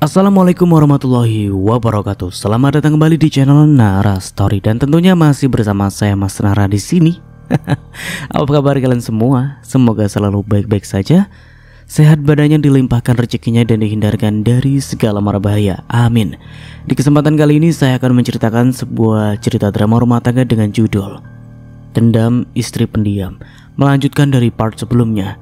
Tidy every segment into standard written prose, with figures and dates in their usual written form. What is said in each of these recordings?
Assalamualaikum warahmatullahi wabarakatuh. Selamat datang kembali di channel Nara Story dan tentunya masih bersama saya Mas Nara di sini. Apa kabar kalian semua? Semoga selalu baik-baik saja, sehat badannya, dilimpahkan rezekinya dan dihindarkan dari segala mara bahaya. Amin. Di kesempatan kali ini saya akan menceritakan sebuah cerita drama rumah tangga dengan judul Dendam Istri Pendiam, melanjutkan dari part sebelumnya.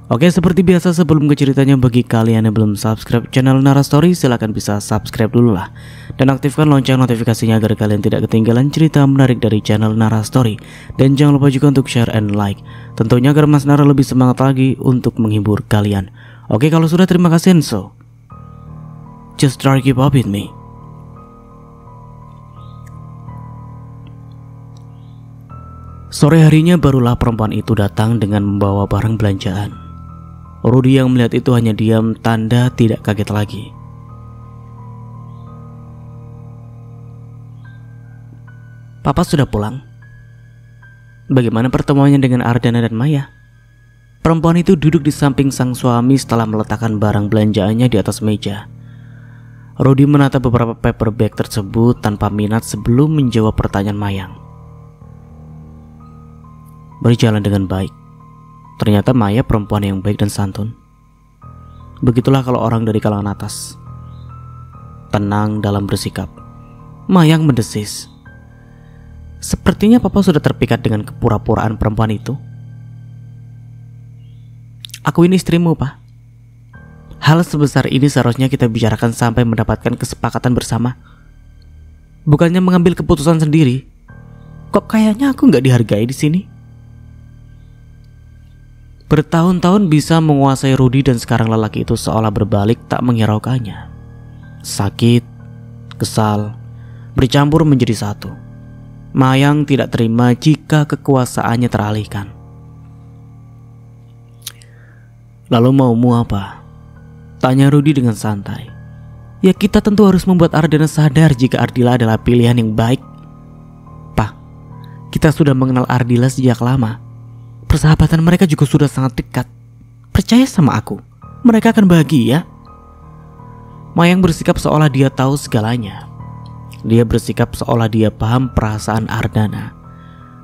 Oke, seperti biasa sebelum ke ceritanya, bagi kalian yang belum subscribe channel Nara Story, silahkan bisa subscribe dulu lah dan aktifkan lonceng notifikasinya agar kalian tidak ketinggalan cerita menarik dari channel Nara Story. Dan jangan lupa juga untuk share and like, tentunya agar Mas Nara lebih semangat lagi untuk menghibur kalian. Oke, kalau sudah terima kasih, so just try keep up with me. Sore harinya barulah perempuan itu datang dengan membawa barang belanjaan. Rudy yang melihat itu hanya diam, tanda tidak kaget lagi. Papa sudah pulang. Bagaimana pertemuannya dengan Ardana dan Maya? Perempuan itu duduk di samping sang suami setelah meletakkan barang belanjaannya di atas meja. Rudy menatap beberapa paper bag tersebut tanpa minat sebelum menjawab pertanyaan Mayang. Berjalan dengan baik. Ternyata Maya perempuan yang baik dan santun. Begitulah kalau orang dari kalangan atas. Tenang dalam bersikap. Mayang mendesis. Sepertinya papa sudah terpikat dengan kepura-puraan perempuan itu. Aku ini istrimu, Pak. Hal sebesar ini seharusnya kita bicarakan sampai mendapatkan kesepakatan bersama. Bukannya mengambil keputusan sendiri. Kok kayaknya aku nggak dihargai di sini? Bertahun-tahun bisa menguasai Rudy dan sekarang lelaki itu seolah berbalik tak menghiraukannya. Sakit, kesal, bercampur menjadi satu. Mayang tidak terima jika kekuasaannya teralihkan. Lalu maumu apa? Tanya Rudy dengan santai. Ya, kita tentu harus membuat Ardana sadar jika Ardila adalah pilihan yang baik. Pak, kita sudah mengenal Ardila sejak lama. Persahabatan mereka juga sudah sangat dekat. Percaya sama aku, mereka akan bahagia. Mayang bersikap seolah dia tahu segalanya. Dia bersikap seolah dia paham perasaan Ardana.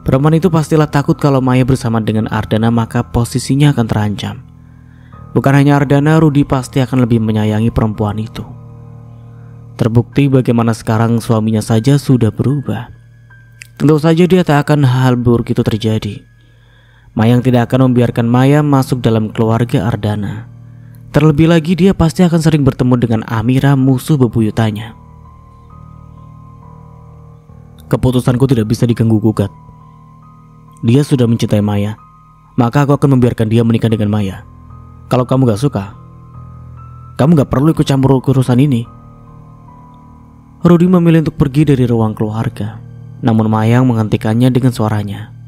Perempuan itu pastilah takut kalau Maya bersama dengan Ardana maka posisinya akan terancam. Bukan hanya Ardana, Rudy pasti akan lebih menyayangi perempuan itu. Terbukti bagaimana sekarang suaminya saja sudah berubah. Tentu saja dia tak akan hal buruk itu terjadi. Mayang tidak akan membiarkan Maya masuk dalam keluarga Ardana. Terlebih lagi dia pasti akan sering bertemu dengan Amira, musuh bebuyutannya. Keputusanku tidak bisa diganggu-gugat. Dia sudah mencintai Maya, maka aku akan membiarkan dia menikah dengan Maya. Kalau kamu gak suka, kamu gak perlu ikut campur urusan ini. Rudy memilih untuk pergi dari ruang keluarga, namun Mayang menghentikannya dengan suaranya.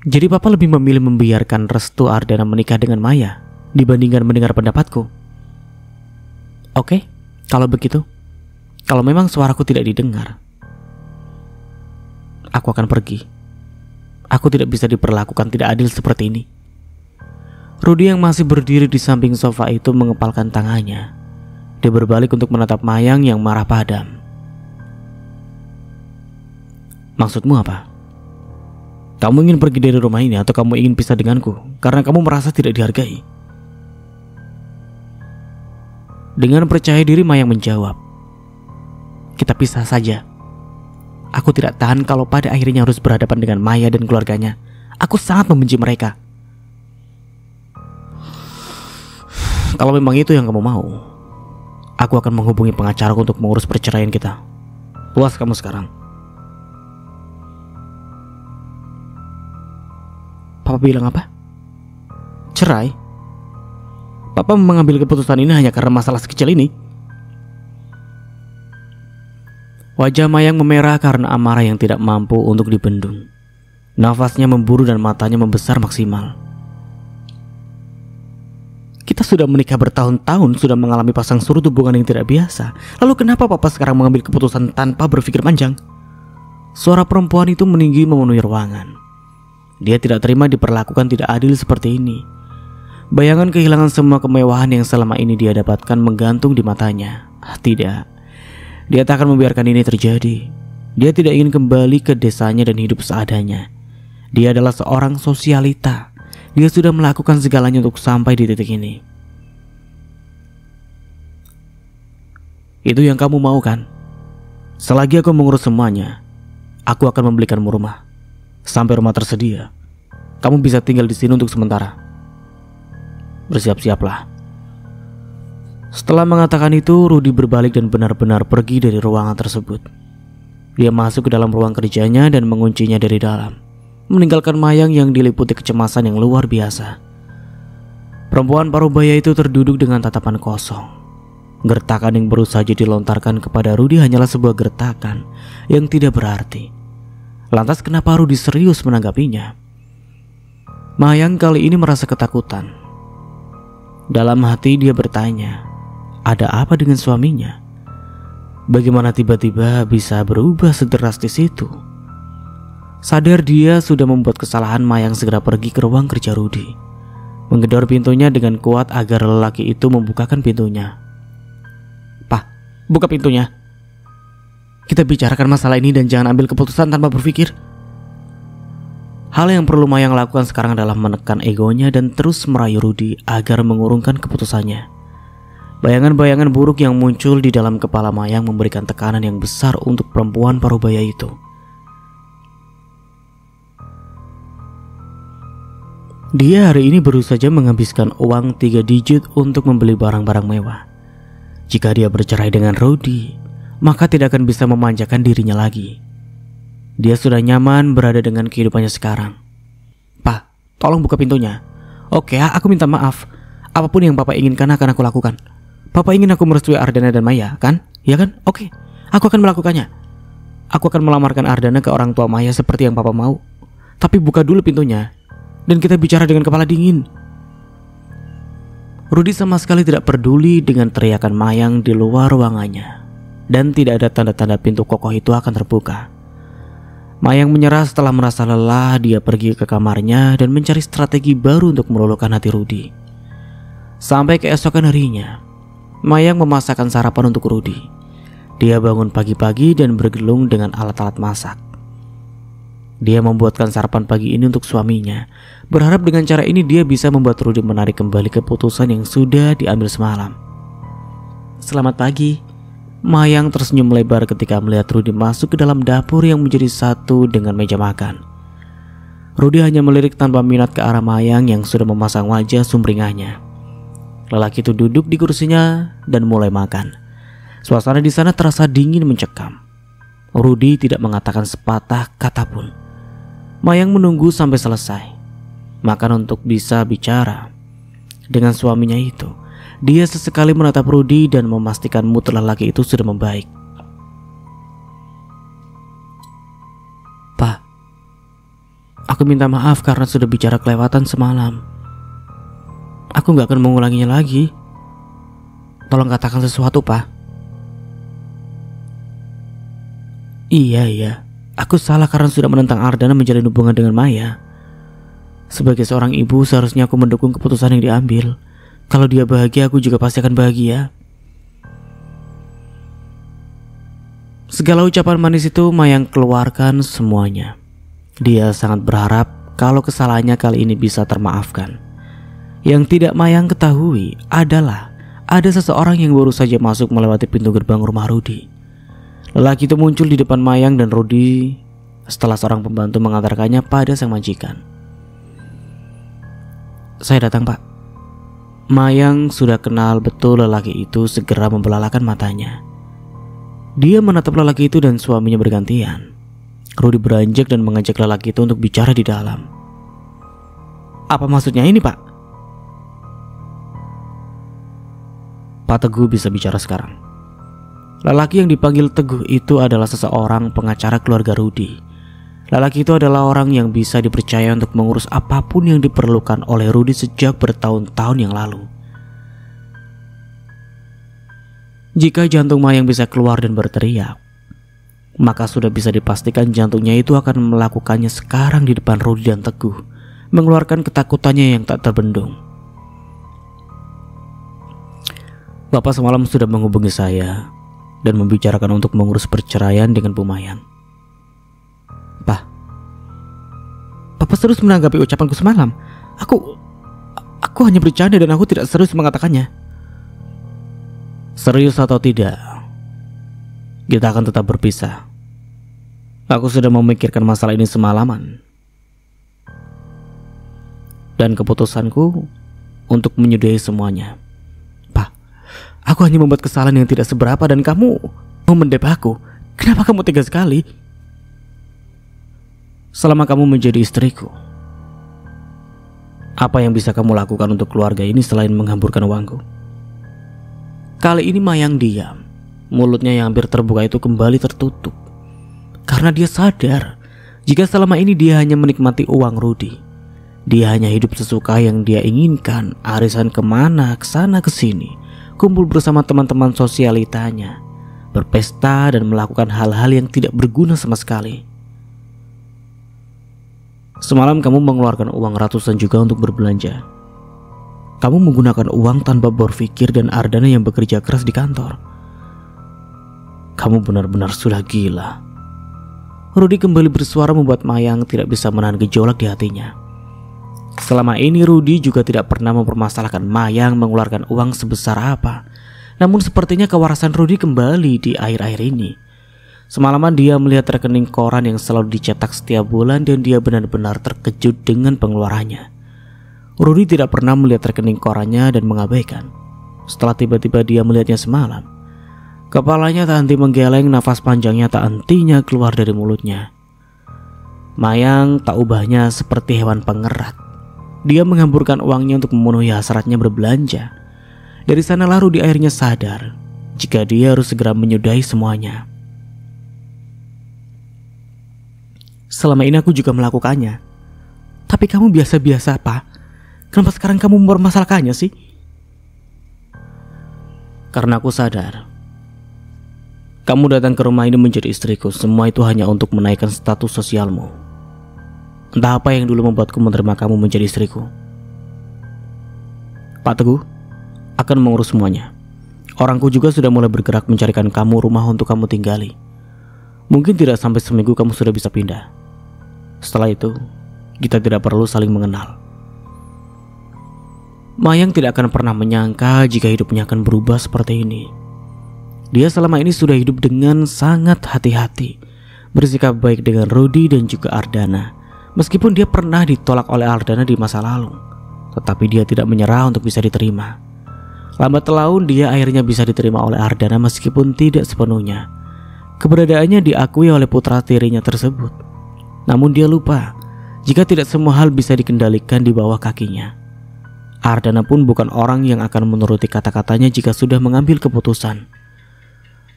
Jadi papa lebih memilih membiarkan restu Ardana menikah dengan Maya dibandingkan mendengar pendapatku. Oke, kalau begitu, kalau memang suaraku tidak didengar, aku akan pergi. Aku tidak bisa diperlakukan tidak adil seperti ini. Rudy yang masih berdiri di samping sofa itu mengepalkan tangannya. Dia berbalik untuk menatap Mayang yang marah padam. Maksudmu apa? Kamu ingin pergi dari rumah ini atau kamu ingin pisah denganku karena kamu merasa tidak dihargai? Dengan percaya diri Mayang menjawab, kita pisah saja. Aku tidak tahan kalau pada akhirnya harus berhadapan dengan Maya dan keluarganya. Aku sangat membenci mereka. Kalau memang itu yang kamu mau, aku akan menghubungi pengacaraku untuk mengurus perceraian kita. Puas kamu sekarang? Papa bilang apa? Cerai? Papa mengambil keputusan ini hanya karena masalah sekecil ini? Wajah Mayang memerah karena amarah yang tidak mampu untuk dibendung. Nafasnya memburu dan matanya membesar maksimal. Kita sudah menikah bertahun-tahun, sudah mengalami pasang surut hubungan yang tidak biasa. Lalu kenapa papa sekarang mengambil keputusan tanpa berpikir panjang? Suara perempuan itu meninggi memenuhi ruangan. Dia tidak terima diperlakukan tidak adil seperti ini. Bayangan kehilangan semua kemewahan yang selama ini dia dapatkan menggantung di matanya. Tidak, dia tak akan membiarkan ini terjadi. Dia tidak ingin kembali ke desanya dan hidup seadanya. Dia adalah seorang sosialita. Dia sudah melakukan segalanya untuk sampai di titik ini. Itu yang kamu mau kan? Selagi aku mengurus semuanya, aku akan membelikanmu rumah. Sampai rumah tersedia, kamu bisa tinggal di sini untuk sementara. Bersiap-siaplah. Setelah mengatakan itu, Rudy berbalik dan benar-benar pergi dari ruangan tersebut. Dia masuk ke dalam ruang kerjanya dan menguncinya dari dalam, meninggalkan Mayang yang diliputi kecemasan yang luar biasa. Perempuan parubaya itu terduduk dengan tatapan kosong. Gertakan yang baru saja dilontarkan kepada Rudy hanyalah sebuah gertakan yang tidak berarti. Lantas kenapa Rudy serius menanggapinya? Mayang kali ini merasa ketakutan. Dalam hati dia bertanya, ada apa dengan suaminya? Bagaimana tiba-tiba bisa berubah sedrastis itu? Sadar dia sudah membuat kesalahan, Mayang segera pergi ke ruang kerja Rudy, menggedor pintunya dengan kuat agar lelaki itu membukakan pintunya. "Pak, buka pintunya. Kita bicarakan masalah ini dan jangan ambil keputusan tanpa berpikir." Hal yang perlu Mayang lakukan sekarang adalah menekan egonya dan terus merayu Rudy agar mengurungkan keputusannya. Bayangan-bayangan buruk yang muncul di dalam kepala Mayang memberikan tekanan yang besar untuk perempuan parubaya itu. Dia hari ini baru saja menghabiskan uang 3 digit untuk membeli barang-barang mewah. Jika dia bercerai dengan Rudy, maka tidak akan bisa memanjakan dirinya lagi. Dia sudah nyaman berada dengan kehidupannya sekarang. "Pak, tolong buka pintunya." "Oke, aku minta maaf. Apapun yang Papa inginkan akan aku lakukan. Papa ingin aku merestui Ardana dan Maya, kan? Ya kan? Oke, aku akan melakukannya. Aku akan melamarkan Ardana ke orang tua Maya seperti yang Papa mau. Tapi buka dulu pintunya dan kita bicara dengan kepala dingin." Rudy sama sekali tidak peduli dengan teriakan Mayang di luar ruangannya, dan tidak ada tanda-tanda pintu kokoh itu akan terbuka. Mayang menyerah setelah merasa lelah. Dia pergi ke kamarnya dan mencari strategi baru untuk meluluhkan hati Rudy. Sampai keesokan harinya, Mayang memasakkan sarapan untuk Rudy. Dia bangun pagi-pagi dan bergelung dengan alat-alat masak. Dia membuatkan sarapan pagi ini untuk suaminya, berharap dengan cara ini dia bisa membuat Rudy menarik kembali keputusan yang sudah diambil semalam. "Selamat pagi." Mayang tersenyum lebar ketika melihat Rudy masuk ke dalam dapur yang menjadi satu dengan meja makan. Rudy hanya melirik tanpa minat ke arah Mayang yang sudah memasang wajah sumringahnya. Lelaki itu duduk di kursinya dan mulai makan. Suasana di sana terasa dingin mencekam. Rudy tidak mengatakan sepatah kata pun. Mayang menunggu sampai selesai makan untuk bisa bicara dengan suaminya itu. Dia sesekali menatap Rudy dan memastikan mood lelaki itu sudah membaik. "Pak, aku minta maaf karena sudah bicara kelewatan semalam. Aku gak akan mengulanginya lagi. Tolong katakan sesuatu, Pak." Iya, aku salah karena sudah menentang Ardana menjalin hubungan dengan Maya. Sebagai seorang ibu, seharusnya aku mendukung keputusan yang diambil. Kalau dia bahagia, aku juga pasti akan bahagia. Segala ucapan manis itu Mayang keluarkan semuanya. Dia sangat berharap kalau kesalahannya kali ini bisa termaafkan. Yang tidak Mayang ketahui adalah ada seseorang yang baru saja masuk melewati pintu gerbang rumah Rudy. Lelaki itu muncul di depan Mayang dan Rudy setelah seorang pembantu mengantarkannya pada sang majikan. "Saya datang, Pak." Mayang sudah kenal betul lelaki itu segera membelalakan matanya. Dia menatap lelaki itu dan suaminya bergantian. Rudy beranjak dan mengajak lelaki itu untuk bicara di dalam. "Apa maksudnya ini, Pak?" "Pak Teguh bisa bicara sekarang." Lelaki yang dipanggil Teguh itu adalah seseorang pengacara keluarga Rudy. Lelaki itu adalah orang yang bisa dipercaya untuk mengurus apapun yang diperlukan oleh Rudy sejak bertahun-tahun yang lalu. Jika jantung Mayang bisa keluar dan berteriak, maka sudah bisa dipastikan jantungnya itu akan melakukannya sekarang di depan Rudy dan Teguh, mengeluarkan ketakutannya yang tak terbendung. Bapak semalam sudah menghubungi saya dan membicarakan untuk mengurus perceraian dengan Bu Mayang. Pak, Bapak serius menanggapi ucapanku semalam? Aku hanya bercanda dan aku tidak serius mengatakannya. Serius atau tidak, kita akan tetap berpisah. Aku sudah memikirkan masalah ini semalaman. Dan keputusanku untuk menyudahi semuanya. Pak, aku hanya membuat kesalahan yang tidak seberapa dan kamu mau mendep aku. Kenapa kamu tega sekali? Selama kamu menjadi istriku, apa yang bisa kamu lakukan untuk keluarga ini selain menghamburkan uangku? Kali ini Mayang diam. Mulutnya yang hampir terbuka itu kembali tertutup. Karena dia sadar jika selama ini dia hanya menikmati uang Rudy. Dia hanya hidup sesuka yang dia inginkan, arisan kemana, kesana kesini, kumpul bersama teman-teman sosialitanya, berpesta dan melakukan hal-hal yang tidak berguna sama sekali. Semalam kamu mengeluarkan uang ratusan juga untuk berbelanja. Kamu menggunakan uang tanpa berpikir dan Ardana yang bekerja keras di kantor. Kamu benar-benar sudah gila. Rudy kembali bersuara membuat Mayang tidak bisa menahan gejolak di hatinya. Selama ini Rudy juga tidak pernah mempermasalahkan Mayang mengeluarkan uang sebesar apa. Namun sepertinya kewarasan Rudy kembali di akhir-akhir ini. Semalaman dia melihat rekening koran yang selalu dicetak setiap bulan dan dia benar-benar terkejut dengan pengeluarannya. Rudy tidak pernah melihat rekening korannya dan mengabaikan. Setelah tiba-tiba dia melihatnya semalam, kepalanya tak henti menggeleng, nafas panjangnya tak hentinya keluar dari mulutnya. Mayang tak ubahnya seperti hewan pengerat. Dia menghamburkan uangnya untuk memenuhi hasratnya berbelanja. Dari sanalah Rudy akhirnya sadar jika dia harus segera menyudahi semuanya. Selama ini aku juga melakukannya. Tapi kamu biasa-biasa, Pak. Kenapa sekarang kamu mempermasalahkannya sih? Karena aku sadar kamu datang ke rumah ini menjadi istriku, semua itu hanya untuk menaikkan status sosialmu. Entah apa yang dulu membuatku menerima kamu menjadi istriku. Pak Teguh akan mengurus semuanya. Orangku juga sudah mulai bergerak mencarikan kamu rumah untuk kamu tinggali. Mungkin tidak sampai seminggu kamu sudah bisa pindah. Setelah itu, kita tidak perlu saling mengenal. Mayang tidak akan pernah menyangka jika hidupnya akan berubah seperti ini. Dia selama ini sudah hidup dengan sangat hati-hati, bersikap baik dengan Rudy dan juga Ardana. Meskipun dia pernah ditolak oleh Ardana di masa lalu, tetapi dia tidak menyerah untuk bisa diterima. Lambat laun dia akhirnya bisa diterima oleh Ardana meskipun tidak sepenuhnya. Keberadaannya diakui oleh putra tirinya tersebut. Namun dia lupa jika tidak semua hal bisa dikendalikan di bawah kakinya. Ardana pun bukan orang yang akan menuruti kata-katanya jika sudah mengambil keputusan.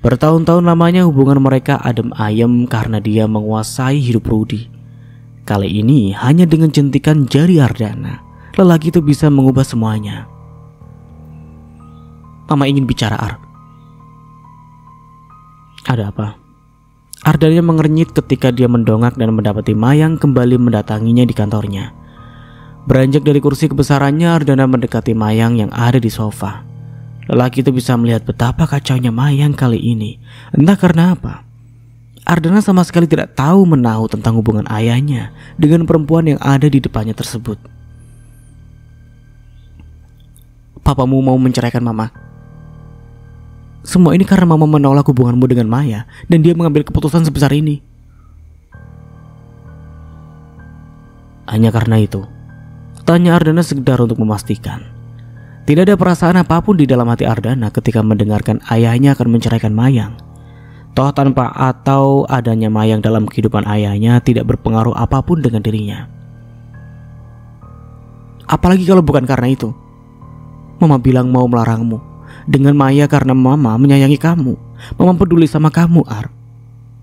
Bertahun-tahun lamanya hubungan mereka adem ayem karena dia menguasai hidup Rudy. Kali ini hanya dengan jentikan jari Ardana, lelaki itu bisa mengubah semuanya. Mama ingin bicara, Ar. Ada apa? Ardana mengernyit ketika dia mendongak dan mendapati Mayang kembali mendatanginya di kantornya. Beranjak dari kursi kebesarannya, Ardana mendekati Mayang yang ada di sofa. Lelaki itu bisa melihat betapa kacaunya Mayang kali ini. Entah karena apa, Ardana sama sekali tidak tahu menahu tentang hubungan ayahnya dengan perempuan yang ada di depannya tersebut. Papamu mau menceraikan mama. Semua ini karena mama menolak hubunganmu dengan Maya dan dia mengambil keputusan sebesar ini. Hanya karena itu? Tanya Ardana sekedar untuk memastikan. Tidak ada perasaan apapun di dalam hati Ardana ketika mendengarkan ayahnya akan menceraikan Mayang. Toh tanpa atau adanya Mayang dalam kehidupan ayahnya tidak berpengaruh apapun dengan dirinya. Apalagi kalau bukan karena itu. Mama bilang mau melarangmu dengan Maya karena mama menyayangi kamu. Mama peduli sama kamu, Ar.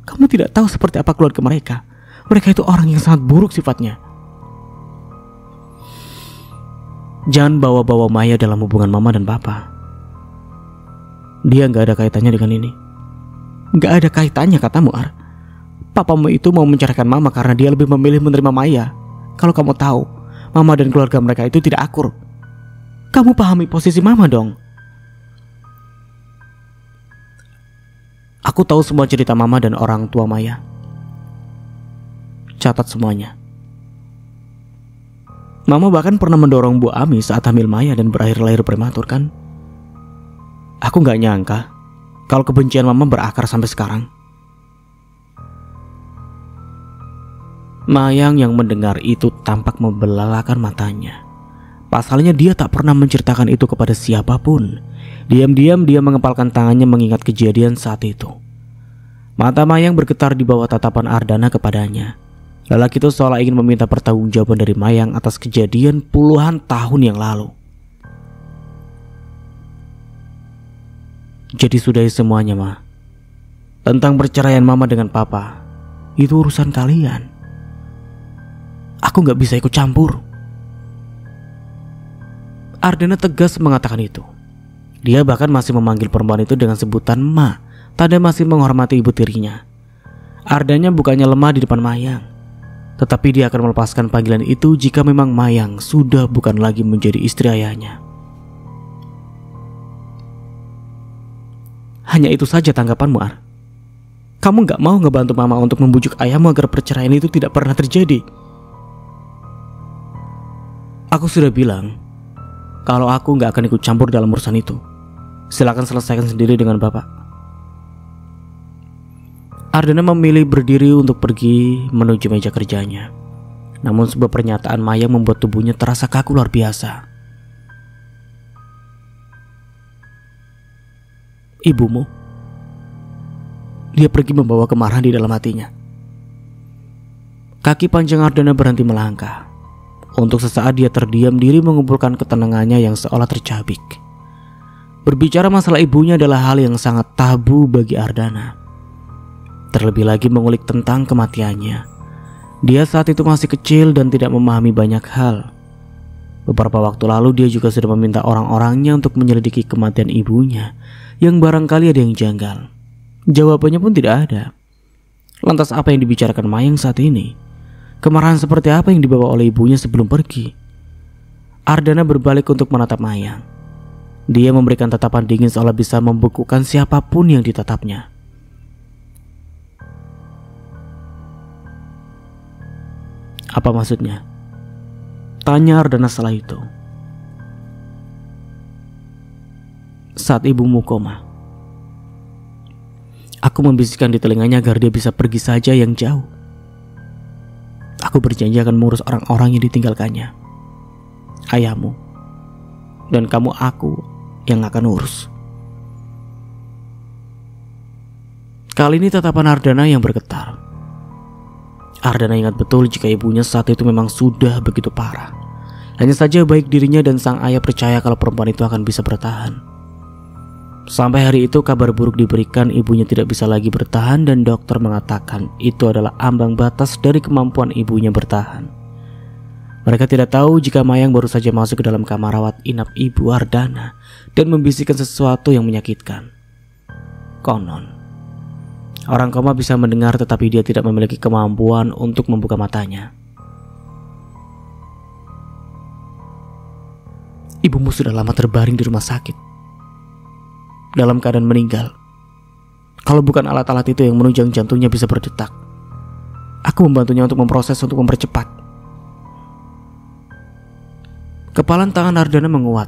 Kamu tidak tahu seperti apa keluarga mereka. Mereka itu orang yang sangat buruk sifatnya. Jangan bawa-bawa Maya dalam hubungan mama dan papa. Dia gak ada kaitannya dengan ini. Gak ada kaitannya katamu, Ar. Papamu itu mau menceraikan mama karena dia lebih memilih menerima Maya. Kalau kamu tahu, mama dan keluarga mereka itu tidak akur. Kamu pahami posisi mama dong. Aku tahu semua cerita mama dan orang tua Maya. Catat semuanya. Mama bahkan pernah mendorong Bu Ami saat hamil Maya dan berakhir lahir prematur kan? Aku gak nyangka kalau kebencian mama berakar sampai sekarang. Mayang yang mendengar itu tampak membelalakan matanya. Pasalnya dia tak pernah menceritakan itu kepada siapapun. Diam-diam dia mengepalkan tangannya mengingat kejadian saat itu. Mata Mayang bergetar di bawah tatapan Ardana kepadanya. Lelaki itu seolah ingin meminta pertanggungjawaban dari Mayang atas kejadian puluhan tahun yang lalu. Jadi sudahi semuanya, Ma. Tentang perceraian mama dengan papa, itu urusan kalian. Aku gak bisa ikut campur. Ardana tegas mengatakan itu. Dia bahkan masih memanggil perempuan itu dengan sebutan Ma, tanda masih menghormati ibu tirinya. Ardanya bukannya lemah di depan Mayang, tetapi dia akan melepaskan panggilan itu jika memang Mayang sudah bukan lagi menjadi istri ayahnya. Hanya itu saja tanggapanmu, Ar? Kamu gak mau ngebantu mama untuk membujuk ayahmu agar perceraian itu tidak pernah terjadi? Aku sudah bilang kalau aku gak akan ikut campur dalam urusan itu. Silakan selesaikan sendiri dengan bapak. Ardana memilih berdiri untuk pergi menuju meja kerjanya. Namun sebuah pernyataan Maya membuat tubuhnya terasa kaku luar biasa. Ibumu? Dia pergi membawa kemarahan di dalam hatinya. Kaki panjang Ardana berhenti melangkah. Untuk sesaat dia terdiam diri mengumpulkan ketenangannya yang seolah tercabik. Berbicara masalah ibunya adalah hal yang sangat tabu bagi Ardana. Terlebih lagi mengulik tentang kematiannya. Dia saat itu masih kecil dan tidak memahami banyak hal. Beberapa waktu lalu dia juga sudah meminta orang-orangnya untuk menyelidiki kematian ibunya yang barangkali ada yang janggal. Jawabannya pun tidak ada. Lantas apa yang dibicarakan Mayang saat ini? Kemarahan seperti apa yang dibawa oleh ibunya sebelum pergi? Ardana berbalik untuk menatap Mayang. Dia memberikan tatapan dingin seolah bisa membekukan siapapun yang ditatapnya. Apa maksudnya? Tanya Ardana setelah itu. Saat ibumu koma, aku membisikkan di telinganya agar dia bisa pergi saja yang jauh. Aku berjanji akan mengurus orang-orang yang ditinggalkannya. Ayahmu dan kamu aku yang akan urus. Kali ini tatapan Ardana yang bergetar. Ardana ingat betul jika ibunya saat itu memang sudah begitu parah. Hanya saja baik dirinya dan sang ayah percaya kalau perempuan itu akan bisa bertahan. Sampai hari itu kabar buruk diberikan, ibunya tidak bisa lagi bertahan dan dokter mengatakan itu adalah ambang batas dari kemampuan ibunya bertahan. Mereka tidak tahu jika Mayang baru saja masuk ke dalam kamar rawat inap ibu Ardana dan membisikkan sesuatu yang menyakitkan. Konon, orang koma bisa mendengar tetapi dia tidak memiliki kemampuan untuk membuka matanya. Ibumu sudah lama terbaring di rumah sakit, dalam keadaan meninggal. Kalau bukan alat-alat itu yang menunjang jantungnya bisa berdetak, aku membantunya untuk memproses untuk mempercepat. Kepalan tangan Ardana menguat.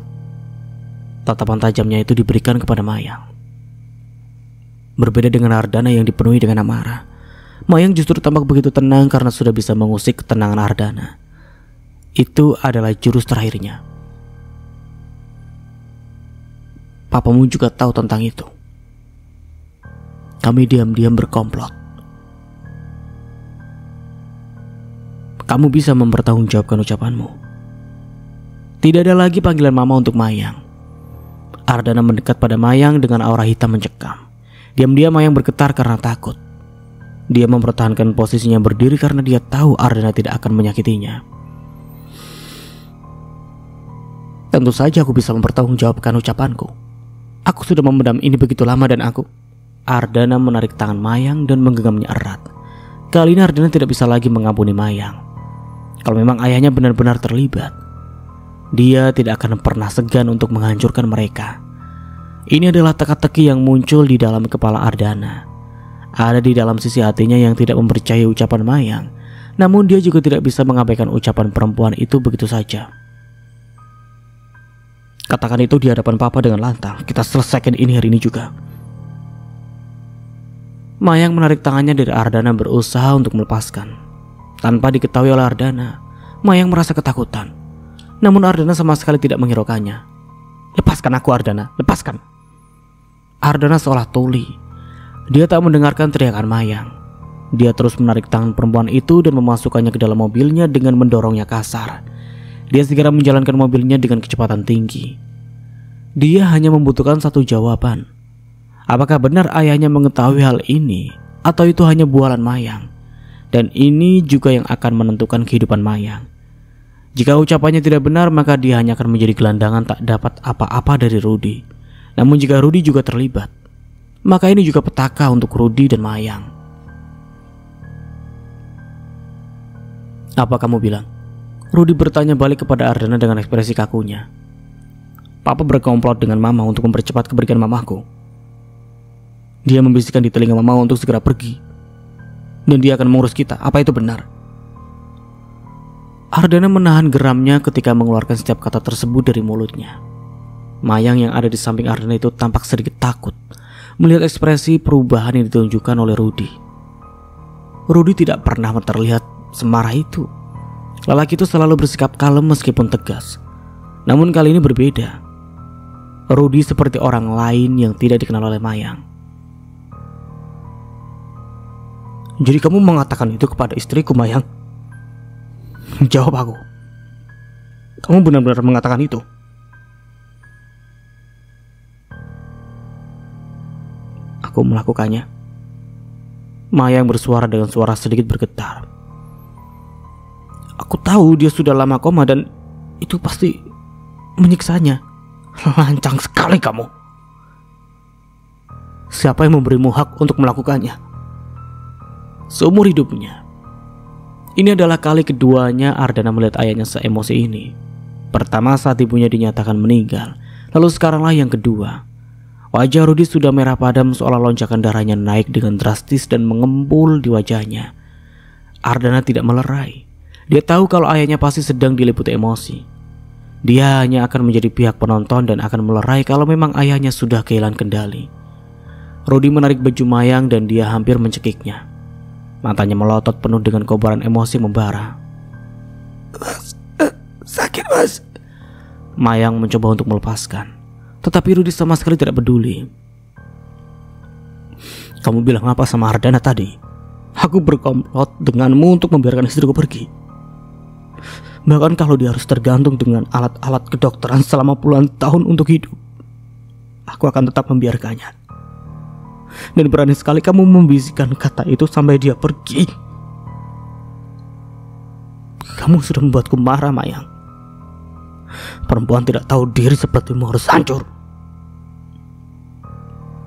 Tatapan tajamnya itu diberikan kepada Mayang. Berbeda dengan Ardana yang dipenuhi dengan amarah, Mayang justru tampak begitu tenang karena sudah bisa mengusik ketenangan Ardana. Itu adalah jurus terakhirnya. Papamu juga tahu tentang itu. Kami diam-diam berkomplot. Kamu bisa mempertanggungjawabkan ucapanmu. Tidak ada lagi panggilan mama untuk Mayang. Ardana mendekat pada Mayang dengan aura hitam mencekam. Diam-diam Mayang bergetar karena takut. Dia mempertahankan posisinya berdiri karena dia tahu Ardana tidak akan menyakitinya. Tentu saja aku bisa mempertanggungjawabkan ucapanku. Aku sudah memendam ini begitu lama dan aku... Ardana menarik tangan Mayang dan menggenggamnya erat. Kali ini Ardana tidak bisa lagi mengampuni Mayang. Kalau memang ayahnya benar-benar terlibat, dia tidak akan pernah segan untuk menghancurkan mereka. Ini adalah teka-teki yang muncul di dalam kepala Ardana. Ada di dalam sisi hatinya yang tidak mempercayai ucapan Mayang. Namun dia juga tidak bisa mengabaikan ucapan perempuan itu begitu saja. Katakan itu di hadapan papa dengan lantang. Kita selesaikan ini hari ini juga. Mayang menarik tangannya dari Ardana berusaha untuk melepaskan. Tanpa diketahui oleh Ardana, Mayang merasa ketakutan. Namun Ardana sama sekali tidak menghiraukannya. Lepaskan aku Ardana, lepaskan. Ardana seolah tuli. Dia tak mendengarkan teriakan Mayang. Dia terus menarik tangan perempuan itu dan memasukkannya ke dalam mobilnya dengan mendorongnya kasar. Dia segera menjalankan mobilnya dengan kecepatan tinggi. Dia hanya membutuhkan satu jawaban. Apakah benar ayahnya mengetahui hal ini, atau itu hanya bualan Mayang? Dan ini juga yang akan menentukan kehidupan Mayang. Jika ucapannya tidak benar, maka dia hanya akan menjadi gelandangan tak dapat apa-apa dari Rudy. Namun jika Rudy juga terlibat, maka ini juga petaka untuk Rudy dan Mayang. Apa kamu bilang? Rudy bertanya balik kepada Ardana dengan ekspresi kakunya. Papa berkomplot dengan Mama untuk mempercepat kepergian mamaku. Dia membisikkan di telinga Mama untuk segera pergi. Dan dia akan mengurus kita. Apa itu benar? Ardana menahan geramnya ketika mengeluarkan setiap kata tersebut dari mulutnya. Mayang yang ada di samping Ardana itu tampak sedikit takut melihat ekspresi perubahan yang ditunjukkan oleh Rudy. Rudy tidak pernah terlihat semarah itu. Lelaki itu selalu bersikap kalem meskipun tegas. Namun kali ini berbeda. Rudy seperti orang lain yang tidak dikenal oleh Mayang. Jadi kamu mengatakan itu kepada istriku, Mayang? Jawab aku. Kamu benar-benar mengatakan itu? Aku melakukannya. Mayang bersuara dengan suara sedikit bergetar. Aku tahu dia sudah lama koma dan itu pasti menyiksanya. Lancang sekali kamu. Siapa yang memberimu hak untuk melakukannya? Seumur hidupnya. Ini adalah kali keduanya Ardana melihat ayahnya seemosi ini. Pertama saat ibunya dinyatakan meninggal, lalu sekaranglah yang kedua. Wajah Rudy sudah merah padam seolah lonjakan darahnya naik dengan drastis dan mengembul di wajahnya. Ardana tidak melerai. Dia tahu kalau ayahnya pasti sedang diliputi emosi. Dia hanya akan menjadi pihak penonton dan akan melerai kalau memang ayahnya sudah kehilangan kendali. Rudy menarik baju Mayang dan dia hampir mencekiknya. Matanya melotot penuh dengan kobaran emosi membara. Mas, sakit mas. Mayang mencoba untuk melepaskan. Tetapi Rudy sama sekali tidak peduli. Kamu bilang apa sama Ardana tadi? Aku berkomplot denganmu untuk membiarkan istriku pergi. Bahkan kalau dia harus tergantung dengan alat-alat kedokteran selama puluhan tahun untuk hidup, aku akan tetap membiarkannya. Dan berani sekali kamu membisikkan kata itu sampai dia pergi. Kamu sudah membuatku marah, Mayang. Perempuan tidak tahu diri sepertimu harus hancur.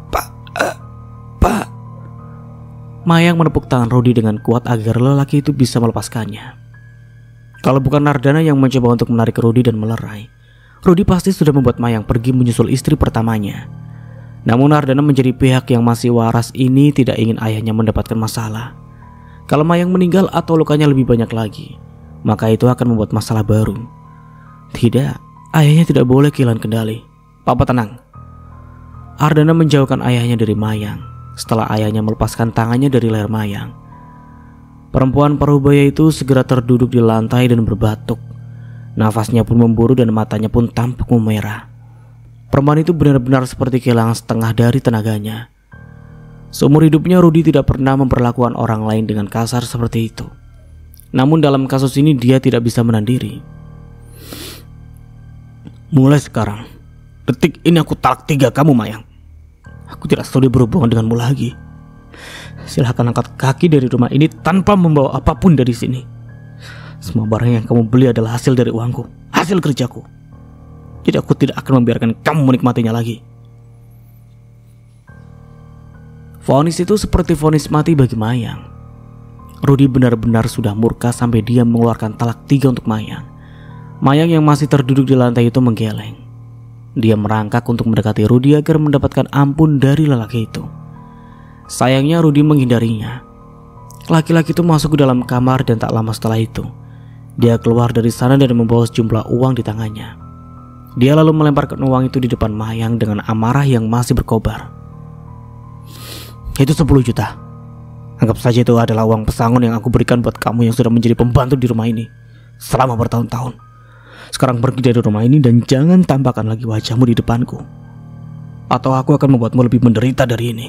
Pak. Mayang menepuk tangan Rudy dengan kuat agar lelaki itu bisa melepaskannya. Kalau bukan Ardana yang mencoba untuk menarik Rudy dan melerai, Rudy pasti sudah membuat Mayang pergi menyusul istri pertamanya. Namun Ardana menjadi pihak yang masih waras ini tidak ingin ayahnya mendapatkan masalah. Kalau Mayang meninggal atau lukanya lebih banyak lagi, maka itu akan membuat masalah baru. Tidak, ayahnya tidak boleh kehilangan kendali. Papa tenang. Ardana menjauhkan ayahnya dari Mayang setelah ayahnya melepaskan tangannya dari leher Mayang. Perempuan parubaya itu segera terduduk di lantai dan berbatuk. Nafasnya pun memburu dan matanya pun tampak memerah. Perempuan itu benar-benar seperti kehilangan setengah dari tenaganya. Seumur hidupnya Rudy tidak pernah memperlakukan orang lain dengan kasar seperti itu. Namun dalam kasus ini dia tidak bisa menahan diri. Mulai sekarang, detik ini aku talak 3 kamu, Mayang. Aku tidak sudi berhubungan denganmu lagi. Silahkan angkat kaki dari rumah ini tanpa membawa apapun dari sini. Semua barang yang kamu beli adalah hasil dari uangku, hasil kerjaku. Jadi aku tidak akan membiarkan kamu menikmatinya lagi. Vonis itu seperti vonis mati bagi Mayang. Rudy benar-benar sudah murka sampai dia mengeluarkan talak 3 untuk Mayang. Mayang yang masih terduduk di lantai itu menggeleng. Dia merangkak untuk mendekati Rudy agar mendapatkan ampun dari lelaki itu. Sayangnya Rudi menghindarinya. Laki-laki itu masuk ke dalam kamar dan tak lama setelah itu dia keluar dari sana dan membawa sejumlah uang di tangannya. Dia lalu melemparkan uang itu di depan Mayang dengan amarah yang masih berkobar. Itu 10 juta. Anggap saja itu adalah uang pesangon yang aku berikan buat kamu yang sudah menjadi pembantu di rumah ini selama bertahun-tahun. Sekarang pergi dari rumah ini dan jangan tampakkan lagi wajahmu di depanku, atau aku akan membuatmu lebih menderita dari ini.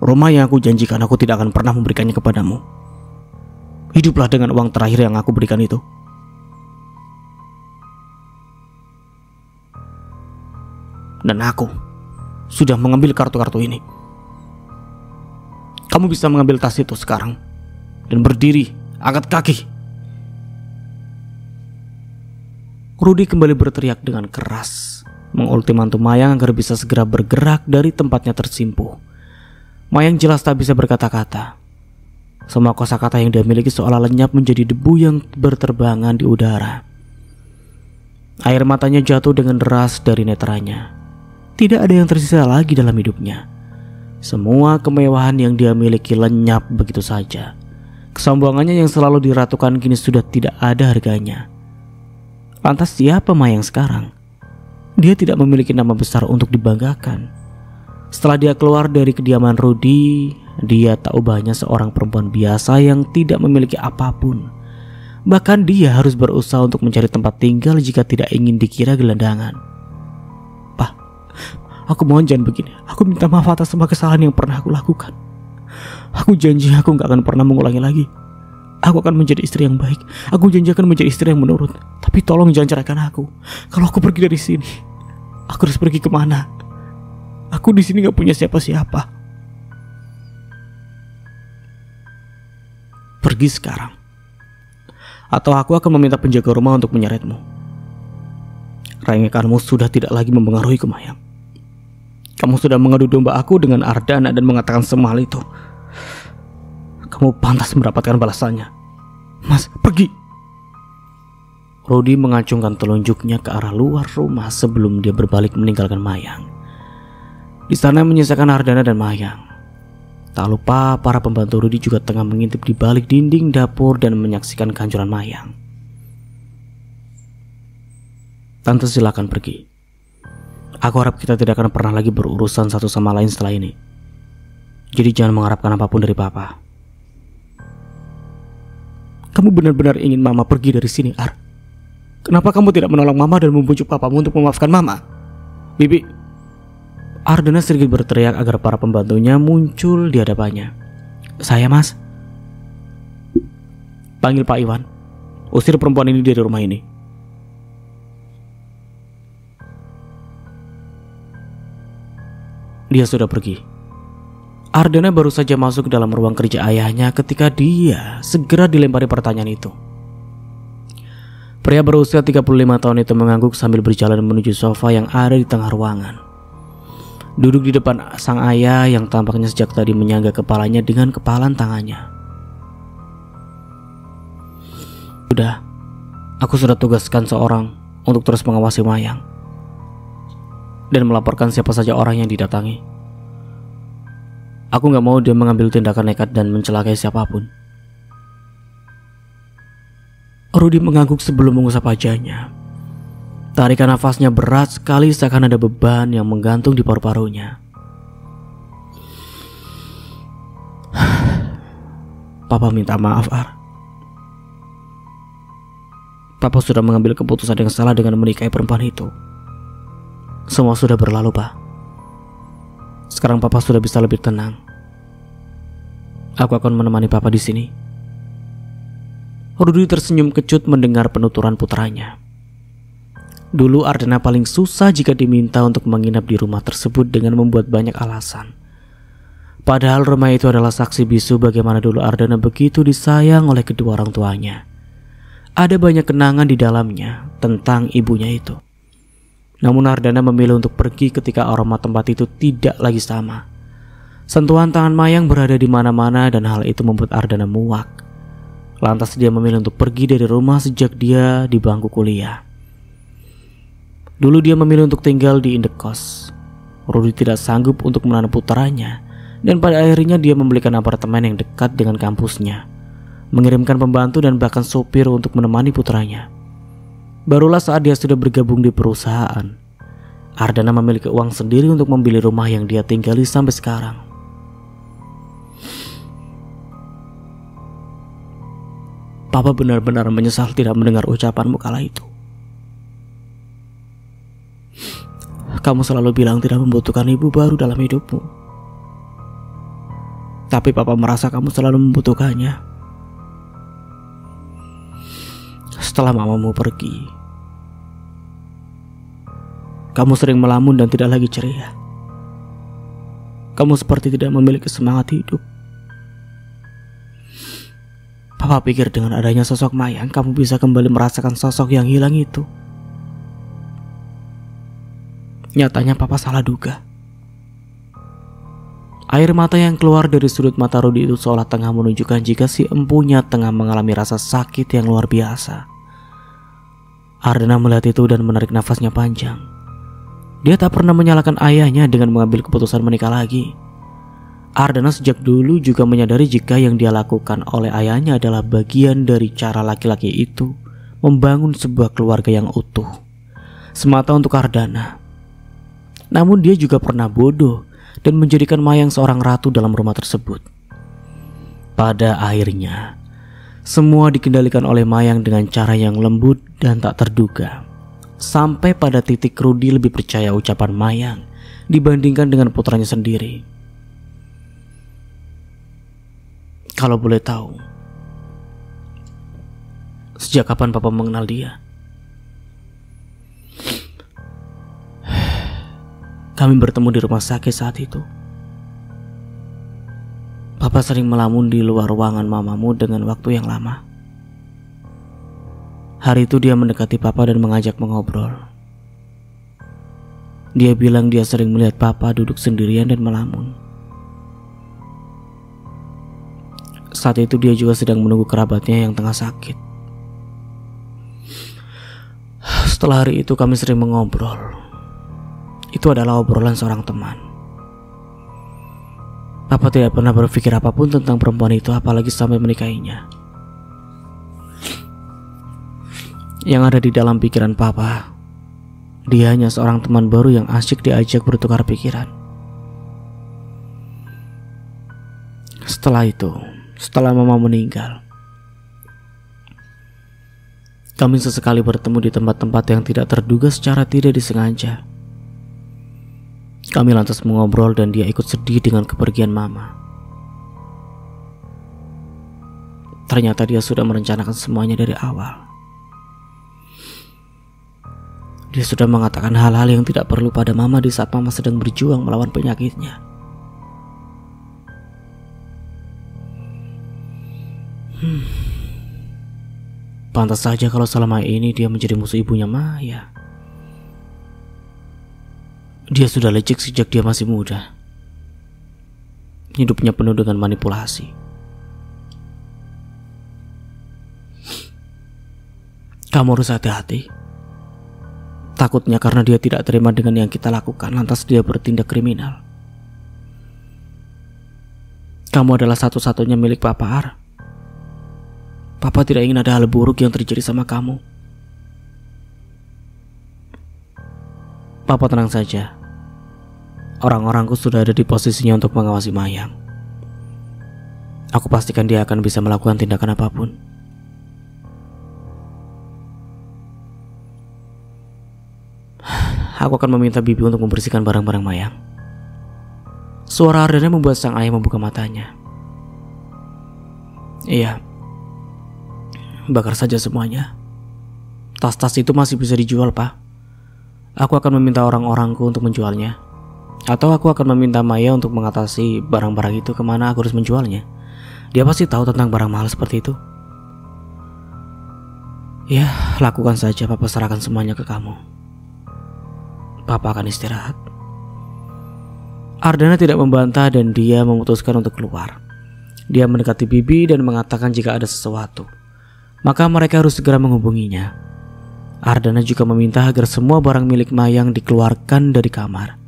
Rumah yang aku janjikan aku tidak akan pernah memberikannya kepadamu. Hiduplah dengan uang terakhir yang aku berikan itu. Dan aku sudah mengambil kartu-kartu ini. Kamu bisa mengambil tas itu sekarang dan berdiri, angkat kaki. Rudi kembali berteriak dengan keras, mengultimatum Mayang agar bisa segera bergerak dari tempatnya tersimpuh. Mayang jelas tak bisa berkata-kata. Semua kosakata yang dia miliki seolah lenyap menjadi debu yang berterbangan di udara. Air matanya jatuh dengan deras dari netranya. Tidak ada yang tersisa lagi dalam hidupnya. Semua kemewahan yang dia miliki lenyap begitu saja. Kesombongannya yang selalu diratukan kini sudah tidak ada harganya. Lantas siapa Mayang sekarang? Dia tidak memiliki nama besar untuk dibanggakan. Setelah dia keluar dari kediaman Rudi, dia tak ubahnya seorang perempuan biasa yang tidak memiliki apapun. Bahkan dia harus berusaha untuk mencari tempat tinggal jika tidak ingin dikira gelandangan. Pak, aku mohon jangan begini. Aku minta maaf atas semua kesalahan yang pernah aku lakukan. Aku janji aku gak akan pernah mengulangi lagi. Aku akan menjadi istri yang baik. Aku janji akan menjadi istri yang menurut. Tapi tolong jangan ceraikan aku. Kalau aku pergi dari sini, aku harus pergi kemana? Aku di sini gak punya siapa-siapa. Pergi sekarang, atau aku akan meminta penjaga rumah untuk menyeretmu. Rengekanmu sudah tidak lagi mempengaruhi Mayang. Kamu sudah mengadu domba aku dengan Ardana dan mengatakan semua hal itu. Kamu pantas mendapatkan balasannya. Mas, pergi. Rudi mengacungkan telunjuknya ke arah luar rumah sebelum dia berbalik meninggalkan Mayang. Di sana menyisakan Ardana dan Mayang. Tak lupa para pembantu Rudi juga tengah mengintip di balik dinding dapur dan menyaksikan kehancuran Mayang. Tante silakan pergi. Aku harap kita tidak akan pernah lagi berurusan satu sama lain setelah ini. Jadi jangan mengharapkan apapun dari Papa. Kamu benar-benar ingin Mama pergi dari sini, Ar? Kenapa kamu tidak menolong Mama dan membujuk Papamu untuk memaafkan Mama? Bibi. Ardana sedikit berteriak agar para pembantunya muncul di hadapannya. Saya, Mas. Panggil Pak Iwan. Usir perempuan ini dari rumah ini. Dia sudah pergi. Ardana baru saja masuk ke dalam ruang kerja ayahnya ketika dia segera dilempari pertanyaan itu. Pria berusia 35 tahun itu mengangguk sambil berjalan menuju sofa yang ada di tengah ruangan. Duduk di depan sang ayah yang tampaknya sejak tadi menyangga kepalanya dengan kepalan tangannya. Sudah, aku sudah tugaskan seorang untuk terus mengawasi Mayang dan melaporkan siapa saja orang yang didatangi. Aku gak mau dia mengambil tindakan nekat dan mencelakai siapapun. Rudi mengangguk sebelum mengusap wajahnya. Tarikan nafasnya berat sekali seakan ada beban yang menggantung di paru-parunya. Papa minta maaf, Ar. Papa sudah mengambil keputusan yang salah dengan menikahi perempuan itu. Semua sudah berlalu, Pak. Sekarang Papa sudah bisa lebih tenang. Aku akan menemani Papa di sini. Rudi tersenyum kecut mendengar penuturan putranya. Dulu Ardana paling susah jika diminta untuk menginap di rumah tersebut dengan membuat banyak alasan. Padahal rumah itu adalah saksi bisu bagaimana dulu Ardana begitu disayang oleh kedua orang tuanya. Ada banyak kenangan di dalamnya tentang ibunya itu. Namun Ardana memilih untuk pergi ketika aroma tempat itu tidak lagi sama. Sentuhan tangan Mayang berada di mana-mana dan hal itu membuat Ardana muak. Lantas dia memilih untuk pergi dari rumah sejak dia di bangku kuliah. Dulu dia memilih untuk tinggal di indekos. Rudy tidak sanggup untuk menahan putranya, dan pada akhirnya dia membelikan apartemen yang dekat dengan kampusnya, mengirimkan pembantu dan bahkan sopir untuk menemani putranya. Barulah saat dia sudah bergabung di perusahaan, Ardana memiliki uang sendiri untuk membeli rumah yang dia tinggali sampai sekarang. Papa benar-benar menyesal tidak mendengar ucapanmu kala itu. Kamu selalu bilang tidak membutuhkan ibu baru dalam hidupmu. Tapi Papa merasa kamu selalu membutuhkannya. Setelah mamamu pergi, kamu sering melamun dan tidak lagi ceria. Kamu seperti tidak memiliki semangat hidup. Papa pikir dengan adanya sosok Mayang, kamu bisa kembali merasakan sosok yang hilang itu. Nyatanya Papa salah duga. Air mata yang keluar dari sudut mata Rudy itu seolah tengah menunjukkan jika si empunya tengah mengalami rasa sakit yang luar biasa. Ardana melihat itu dan menarik nafasnya panjang. Dia tak pernah menyalahkan ayahnya dengan mengambil keputusan menikah lagi. Ardana sejak dulu juga menyadari jika yang dia lakukan oleh ayahnya adalah bagian dari cara laki-laki itu membangun sebuah keluarga yang utuh, semata untuk Ardana. Namun dia juga pernah bodoh dan menjadikan Mayang seorang ratu dalam rumah tersebut. Pada akhirnya, semua dikendalikan oleh Mayang dengan cara yang lembut dan tak terduga. Sampai pada titik Rudy lebih percaya ucapan Mayang dibandingkan dengan putranya sendiri. Kalau boleh tahu, sejak kapan Papa mengenal dia? Kami bertemu di rumah sakit saat itu. Papa sering melamun di luar ruangan mamamu dengan waktu yang lama. Hari itu dia mendekati Papa dan mengajak mengobrol. Dia bilang dia sering melihat Papa duduk sendirian dan melamun. Saat itu dia juga sedang menunggu kerabatnya yang tengah sakit. Setelah hari itu kami sering mengobrol. Itu adalah obrolan seorang teman. Papa tidak pernah berpikir apapun tentang perempuan itu, apalagi sampai menikahinya. Yang ada di dalam pikiran Papa, dia hanya seorang teman baru yang asyik diajak bertukar pikiran. Setelah itu, setelah Mama meninggal, kami sesekali bertemu di tempat-tempat yang tidak terduga secara tidak disengaja. Kami lantas mengobrol dan dia ikut sedih dengan kepergian Mama. Ternyata dia sudah merencanakan semuanya dari awal. Dia sudah mengatakan hal-hal yang tidak perlu pada Mama di saat Mama sedang berjuang melawan penyakitnya. Pantas saja kalau selama ini dia menjadi musuh ibunya Maya. Dia sudah licik sejak dia masih muda. Hidupnya penuh dengan manipulasi. Kamu harus hati-hati. Takutnya karena dia tidak terima dengan yang kita lakukan, lantas dia bertindak kriminal. Kamu adalah satu-satunya milik Papa Ar. Papa tidak ingin ada hal buruk yang terjadi sama kamu. Papa tenang saja. Orang-orangku sudah ada di posisinya untuk mengawasi Mayang. Aku pastikan dia akan bisa melakukan tindakan apapun. Aku akan meminta Bibi untuk membersihkan barang-barang Mayang. Suara Ardana membuat sang ayah membuka matanya. Iya, bakar saja semuanya. Tas-tas itu masih bisa dijual, Pak. Aku akan meminta orang-orangku untuk menjualnya. Atau aku akan meminta Maya untuk mengatasi barang-barang itu kemana aku harus menjualnya. Dia pasti tahu tentang barang mahal seperti itu. Ya, lakukan saja. Papa serahkan semuanya ke kamu. Papa akan istirahat. Ardana tidak membantah dan dia memutuskan untuk keluar. Dia mendekati Bibi dan mengatakan jika ada sesuatu, maka mereka harus segera menghubunginya. Ardana juga meminta agar semua barang milik Mayang dikeluarkan dari kamar.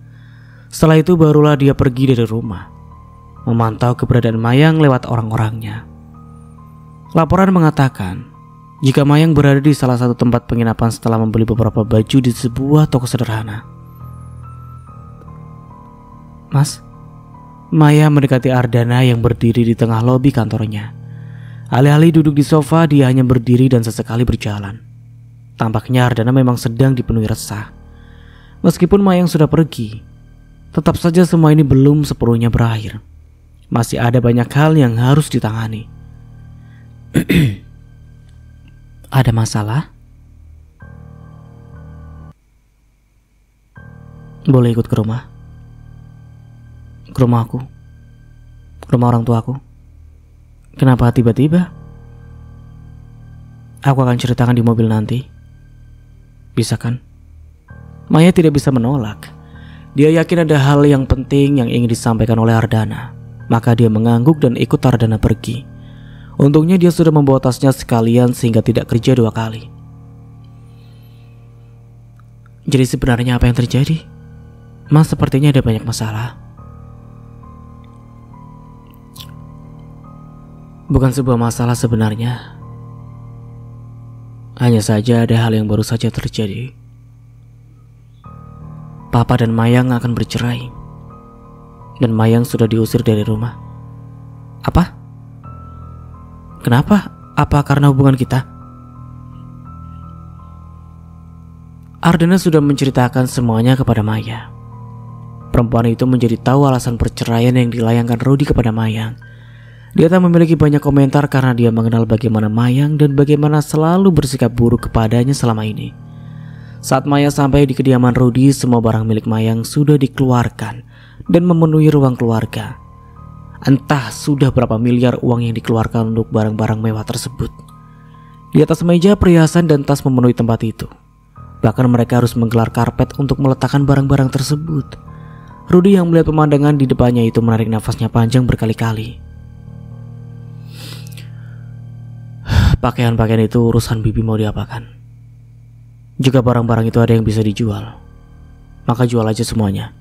Setelah itu barulah dia pergi dari rumah, memantau keberadaan Mayang lewat orang-orangnya. Laporan mengatakan jika Mayang berada di salah satu tempat penginapan setelah membeli beberapa baju di sebuah toko sederhana. Mas, Maya mendekati Ardana yang berdiri di tengah lobi kantornya. Alih-alih duduk di sofa, dia hanya berdiri dan sesekali berjalan. Tampaknya Ardana memang sedang dipenuhi resah. Meskipun Mayang sudah pergi, tetap saja semua ini belum sepenuhnya berakhir. Masih ada banyak hal yang harus ditangani. Ada masalah? Boleh ikut ke rumah? Ke rumah aku? Ke rumah orang tuaku? Kenapa tiba-tiba? Aku akan ceritakan di mobil nanti. Bisa kan? Maya tidak bisa menolak. Dia yakin ada hal yang penting yang ingin disampaikan oleh Ardana. Maka dia mengangguk dan ikut Ardana pergi. Untungnya dia sudah membawa tasnya sekalian sehingga tidak kerja 2 kali. Jadi sebenarnya apa yang terjadi? Mas, sepertinya ada banyak masalah. Bukan sebuah masalah sebenarnya. Hanya saja ada hal yang baru saja terjadi. Papa dan Mayang akan bercerai. Dan Mayang sudah diusir dari rumah. Apa? Kenapa? Apa karena hubungan kita? Ardana sudah menceritakan semuanya kepada Maya. Perempuan itu menjadi tahu alasan perceraian yang dilayangkan Rudy kepada Mayang. Dia tak memiliki banyak komentar karena dia mengenal bagaimana Mayang dan bagaimana selalu bersikap buruk kepadanya selama ini. Saat Maya sampai di kediaman Rudy, semua barang milik Mayang sudah dikeluarkan dan memenuhi ruang keluarga. Entah sudah berapa miliar uang yang dikeluarkan untuk barang-barang mewah tersebut. Di atas meja, perhiasan dan tas memenuhi tempat itu. Bahkan mereka harus menggelar karpet untuk meletakkan barang-barang tersebut. Rudy yang melihat pemandangan di depannya itu menarik nafasnya panjang berkali-kali. Pakaian-pakaian itu urusan bibi mau diapakan. Jika barang-barang itu ada yang bisa dijual, maka jual aja semuanya.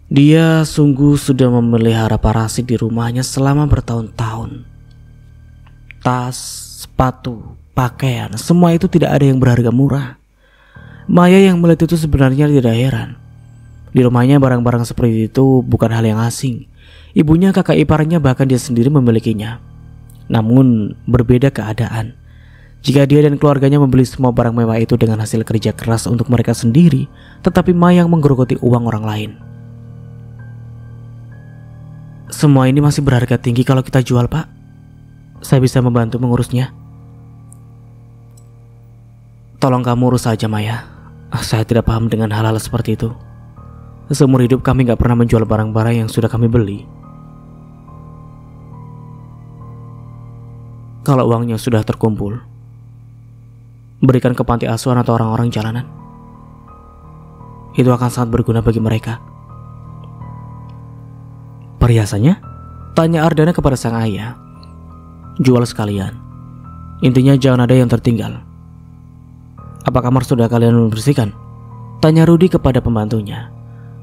Dia sungguh sudah memelihara parasit di rumahnya selama bertahun-tahun. Tas, sepatu, pakaian, semua itu tidak ada yang berharga murah. Maya yang melihat itu sebenarnya tidak heran. Di rumahnya barang-barang seperti itu bukan hal yang asing. Ibunya, kakak iparnya, bahkan dia sendiri memilikinya. Namun berbeda keadaan. Jika dia dan keluarganya membeli semua barang mewah itu dengan hasil kerja keras untuk mereka sendiri, tetapi Mayang menggerogoti uang orang lain. Semua ini masih berharga tinggi kalau kita jual, Pak. Saya bisa membantu mengurusnya. Tolong kamu urus saja, Maya. Saya tidak paham dengan hal-hal seperti itu. Seumur hidup kami gak pernah menjual barang-barang yang sudah kami beli. Kalau uangnya sudah terkumpul, berikan ke panti asuhan atau orang-orang jalanan. Itu akan sangat berguna bagi mereka. Perhiasannya? Tanya Ardana kepada sang ayah. Jual sekalian. Intinya jangan ada yang tertinggal. Apa kamar sudah kalian membersihkan? Tanya Rudy kepada pembantunya.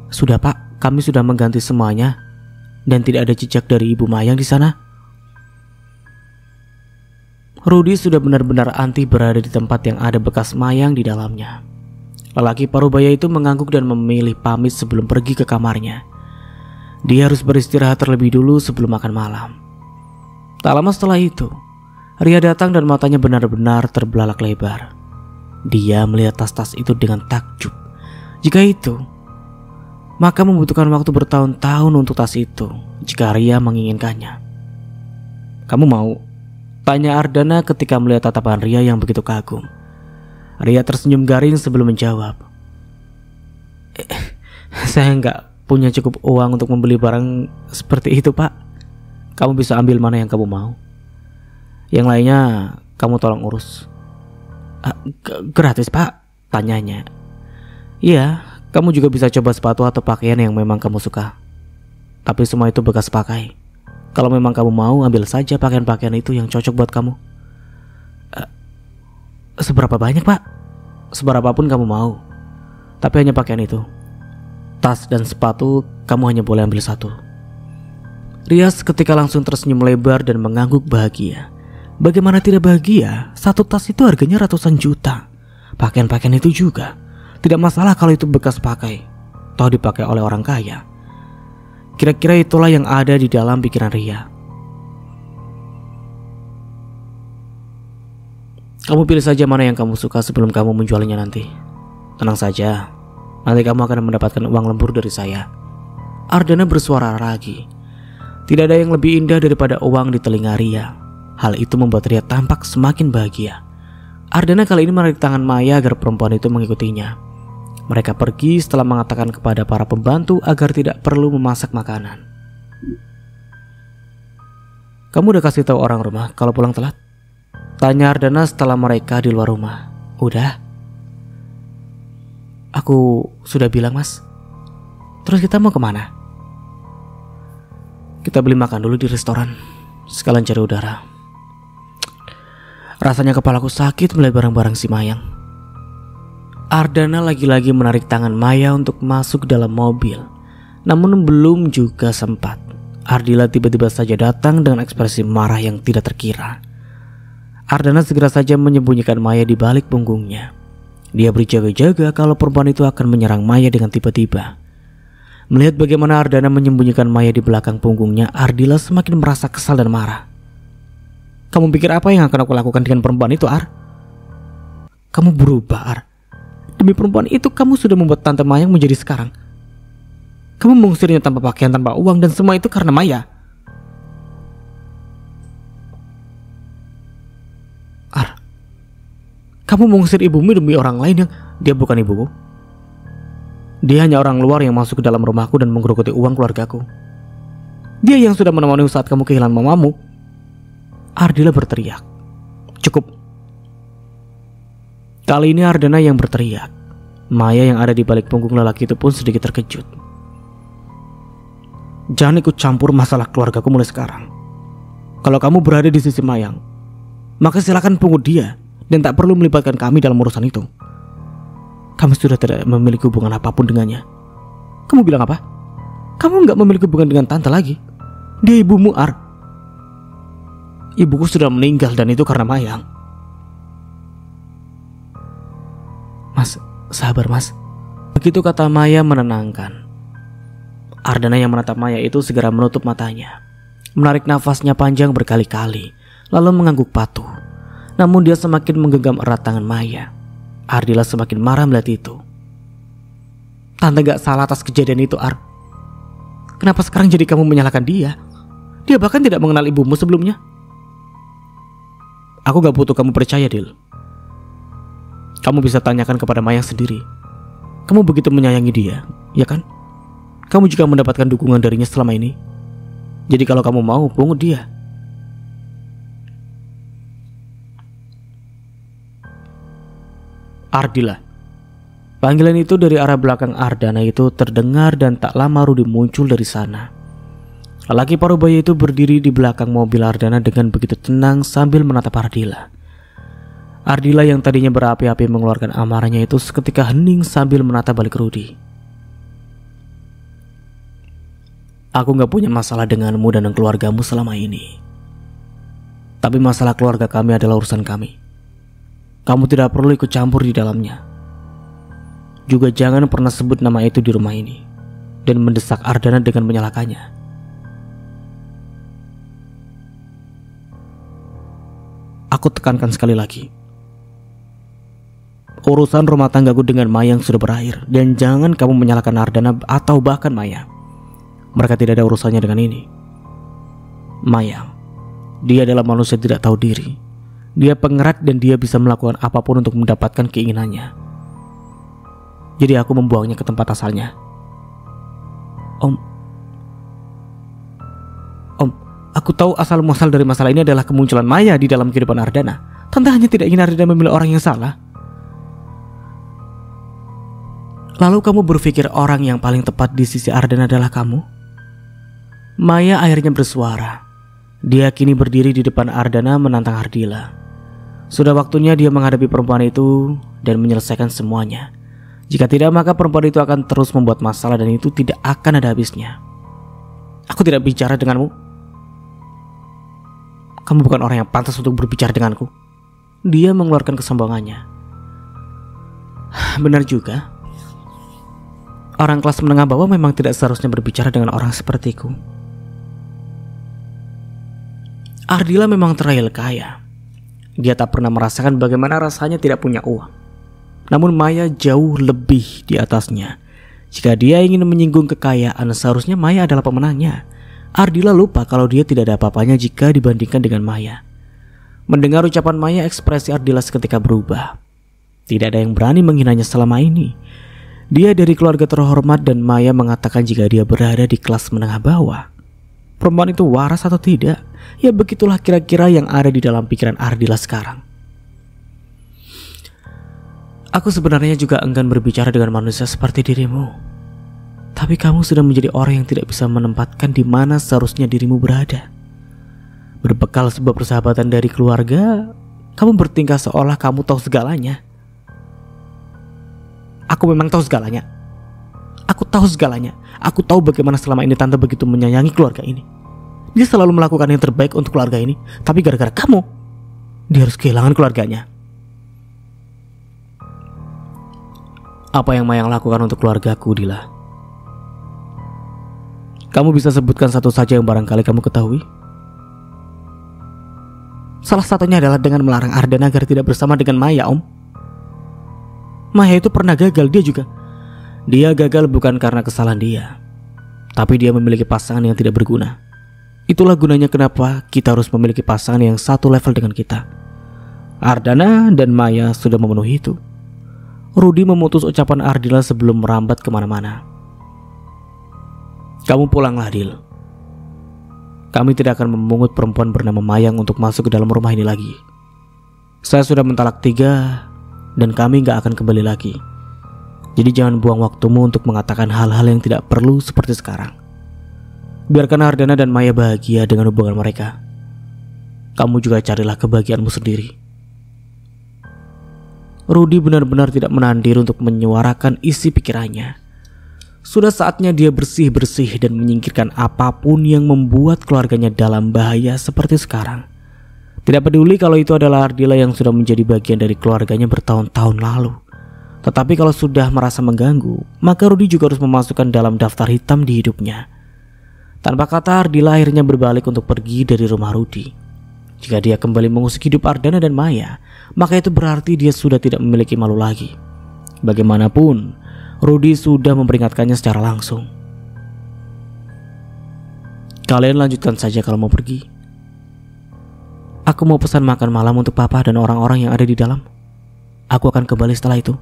Sudah, Pak, kami sudah mengganti semuanya. Dan tidak ada jejak dari Ibu Mayang di sana. Rudy sudah benar-benar anti berada di tempat yang ada bekas Mayang di dalamnya. Lelaki parubaya itu mengangguk dan memilih pamit sebelum pergi ke kamarnya. Dia harus beristirahat terlebih dulu sebelum makan malam. Tak lama setelah itu, Ria datang dan matanya benar-benar terbelalak lebar. Dia melihat tas-tas itu dengan takjub. Jika itu, maka membutuhkan waktu bertahun-tahun untuk tas itu jika Ria menginginkannya. Kamu mau? Tanya Ardana ketika melihat tatapan Ria yang begitu kagum. Ria tersenyum garing sebelum menjawab. Saya nggak punya cukup uang untuk membeli barang seperti itu, Pak. Kamu bisa ambil mana yang kamu mau. Yang lainnya kamu tolong urus. Gratis, Pak? Tanyanya. Iya, kamu juga bisa coba sepatu atau pakaian yang memang kamu suka. Tapi semua itu bekas pakai. Kalau memang kamu mau, ambil saja pakaian-pakaian itu yang cocok buat kamu. Seberapa banyak, Pak? Seberapapun kamu mau. Tapi hanya pakaian itu. Tas dan sepatu kamu hanya boleh ambil satu. Ria seketika langsung tersenyum lebar dan mengangguk bahagia. Bagaimana tidak bahagia? Satu tas itu harganya ratusan juta. Pakaian-pakaian itu juga. Tidak masalah kalau itu bekas pakai. Toh dipakai oleh orang kaya. Kira-kira itulah yang ada di dalam pikiran Ria. Kamu pilih saja mana yang kamu suka sebelum kamu menjualnya nanti. Tenang saja, nanti kamu akan mendapatkan uang lembur dari saya. Ardana bersuara lagi. Tidak ada yang lebih indah daripada uang di telinga Ria. Hal itu membuat Ria tampak semakin bahagia. Ardana kali ini menarik tangan Maya agar perempuan itu mengikutinya. Mereka pergi setelah mengatakan kepada para pembantu agar tidak perlu memasak makanan. Kamu udah kasih tahu orang rumah kalau pulang telat? Tanya Ardana setelah mereka di luar rumah. Udah. Aku sudah bilang, Mas. Terus kita mau kemana? Kita beli makan dulu di restoran, sekalian cari udara. Rasanya kepalaku sakit melihat barang-barang si Mayang. Ardana lagi-lagi menarik tangan Maya untuk masuk dalam mobil. Namun belum juga sempat, Ardila tiba-tiba saja datang dengan ekspresi marah yang tidak terkira. Ardana segera saja menyembunyikan Maya di balik punggungnya. Dia berjaga-jaga kalau perempuan itu akan menyerang Maya dengan tiba-tiba. Melihat bagaimana Ardana menyembunyikan Maya di belakang punggungnya, Ardila semakin merasa kesal dan marah. Kamu pikir apa yang akan aku lakukan dengan perempuan itu, Ar? Kamu berubah, Ar. Demi perempuan itu kamu sudah membuat Tante Mayang menjadi sekarang. Kamu mengusirnya tanpa pakaian, tanpa uang, dan semua itu karena Maya. Ar, kamu mengusir ibumu demi orang lain yang dia bukan ibuku. Dia hanya orang luar yang masuk ke dalam rumahku dan menggerogoti uang keluargaku. Dia yang sudah menemani saat kamu kehilangan mamamu. Ardila berteriak. Cukup. Kali ini Ardana yang berteriak. Maya yang ada di balik punggung lelaki itu pun sedikit terkejut. Jangan ikut campur masalah keluargaku mulai sekarang. Kalau kamu berada di sisi Mayang, maka silakan pungut dia dan tak perlu melibatkan kami dalam urusan itu. Kamu sudah tidak memiliki hubungan apapun dengannya. Kamu bilang apa? Kamu nggak memiliki hubungan dengan tante lagi. Dia ibumu, Ar. Ibuku sudah meninggal dan itu karena Mayang. Mas, sabar mas. Begitu kata Maya menenangkan. Ardana yang menatap Maya itu segera menutup matanya, menarik nafasnya panjang berkali-kali, lalu mengangguk patuh. Namun dia semakin menggenggam erat tangan Maya. Ardila semakin marah melihat itu. Tante gak salah atas kejadian itu, Ar. Kenapa sekarang jadi kamu menyalahkan dia? Dia bahkan tidak mengenal ibumu sebelumnya. Aku gak butuh kamu percaya, Dil. Kamu bisa tanyakan kepada Mayang sendiri. Kamu begitu menyayangi dia, ya kan? Kamu juga mendapatkan dukungan darinya selama ini. Jadi kalau kamu mau, pungut dia. Ardila. Panggilan itu dari arah belakang Ardana itu terdengar dan tak lama Rudi muncul dari sana. Lelaki parubaya itu berdiri di belakang mobil Ardana dengan begitu tenang sambil menatap Ardila. Ardila yang tadinya berapi-api mengeluarkan amarahnya itu seketika hening sambil menatap balik Rudi. Aku gak punya masalah denganmu dan keluargamu selama ini. Tapi masalah keluarga kami adalah urusan kami. Kamu tidak perlu ikut campur di dalamnya. Juga jangan pernah sebut nama itu di rumah ini dan mendesak Ardana dengan menyalahkannya. Aku tekankan sekali lagi. Urusan rumah tanggaku dengan Mayang sudah berakhir. Dan jangan kamu menyalahkan Ardana atau bahkan Maya. Mereka tidak ada urusannya dengan ini. Mayang, dia adalah manusia tidak tahu diri. Dia pengerat dan dia bisa melakukan apapun untuk mendapatkan keinginannya. Jadi aku membuangnya ke tempat asalnya. Om, aku tahu asal muasal dari masalah ini adalah kemunculan Maya di dalam kehidupan Ardana. Tante hanya tidak ingin Ardana memilih orang yang salah. Lalu kamu berpikir orang yang paling tepat di sisi Ardana adalah kamu? Maya akhirnya bersuara. Dia kini berdiri di depan Ardana menantang Ardila. Sudah waktunya dia menghadapi perempuan itu dan menyelesaikan semuanya. Jika tidak, maka perempuan itu akan terus membuat masalah dan itu tidak akan ada habisnya. Aku tidak bicara denganmu. Kamu bukan orang yang pantas untuk berbicara denganku. Dia mengeluarkan kesombongannya. Benar juga. Orang kelas menengah bawah memang tidak seharusnya berbicara dengan orang sepertiku. Ardila memang terlahir kaya. Dia tak pernah merasakan bagaimana rasanya tidak punya uang. Namun Maya jauh lebih di atasnya. Jika dia ingin menyinggung kekayaan, seharusnya Maya adalah pemenangnya. Ardila lupa kalau dia tidak ada apa-apanya jika dibandingkan dengan Maya. Mendengar ucapan Maya, ekspresi Ardila seketika berubah. Tidak ada yang berani menghinanya selama ini. Dia dari keluarga terhormat dan Maya mengatakan jika dia berada di kelas menengah bawah. Perempuan itu waras atau tidak? Ya begitulah kira-kira yang ada di dalam pikiran Ardila sekarang. Aku sebenarnya juga enggan berbicara dengan manusia seperti dirimu. Tapi kamu sudah menjadi orang yang tidak bisa menempatkan di mana seharusnya dirimu berada. Berbekal sebuah persahabatan dari keluarga, kamu bertingkah seolah kamu tahu segalanya. Aku memang tahu segalanya. Aku tahu segalanya. Aku tahu bagaimana selama ini tante begitu menyayangi keluarga ini. Dia selalu melakukan yang terbaik untuk keluarga ini. Tapi gara-gara kamu, dia harus kehilangan keluarganya. Apa yang Mayang lakukan untuk keluargaku, Dila? Kamu bisa sebutkan satu saja yang barangkali kamu ketahui? Salah satunya adalah dengan melarang Ardana agar tidak bersama dengan Maya, Om. Maya itu pernah gagal, dia juga. Dia gagal bukan karena kesalahan dia, tapi dia memiliki pasangan yang tidak berguna. Itulah gunanya kenapa kita harus memiliki pasangan yang satu level dengan kita. Ardana dan Maya sudah memenuhi itu. Rudy memutus ucapan Ardila sebelum merambat kemana-mana. Kamu pulanglah, Dil. Kami tidak akan memungut perempuan bernama Mayang untuk masuk ke dalam rumah ini lagi. Saya sudah mentalak 3 dan kami gak akan kembali lagi. Jadi jangan buang waktumu untuk mengatakan hal-hal yang tidak perlu seperti sekarang. Biarkan Ardana dan Maya bahagia dengan hubungan mereka. Kamu juga carilah kebahagiaanmu sendiri. Rudy benar-benar tidak menahan diri untuk menyuarakan isi pikirannya. Sudah saatnya dia bersih-bersih dan menyingkirkan apapun yang membuat keluarganya dalam bahaya seperti sekarang. Tidak peduli kalau itu adalah Ardila yang sudah menjadi bagian dari keluarganya bertahun-tahun lalu. Tetapi kalau sudah merasa mengganggu, maka Rudy juga harus memasukkan dalam daftar hitam di hidupnya. Tanpa kata, Ardila akhirnya berbalik untuk pergi dari rumah Rudy. Jika dia kembali mengusik hidup Ardana dan Maya, maka itu berarti dia sudah tidak memiliki malu lagi. Bagaimanapun, Rudy sudah memperingatkannya secara langsung. Kalian lanjutkan saja kalau mau pergi. Aku mau pesan makan malam untuk papa dan orang-orang yang ada di dalam. Aku akan kembali setelah itu.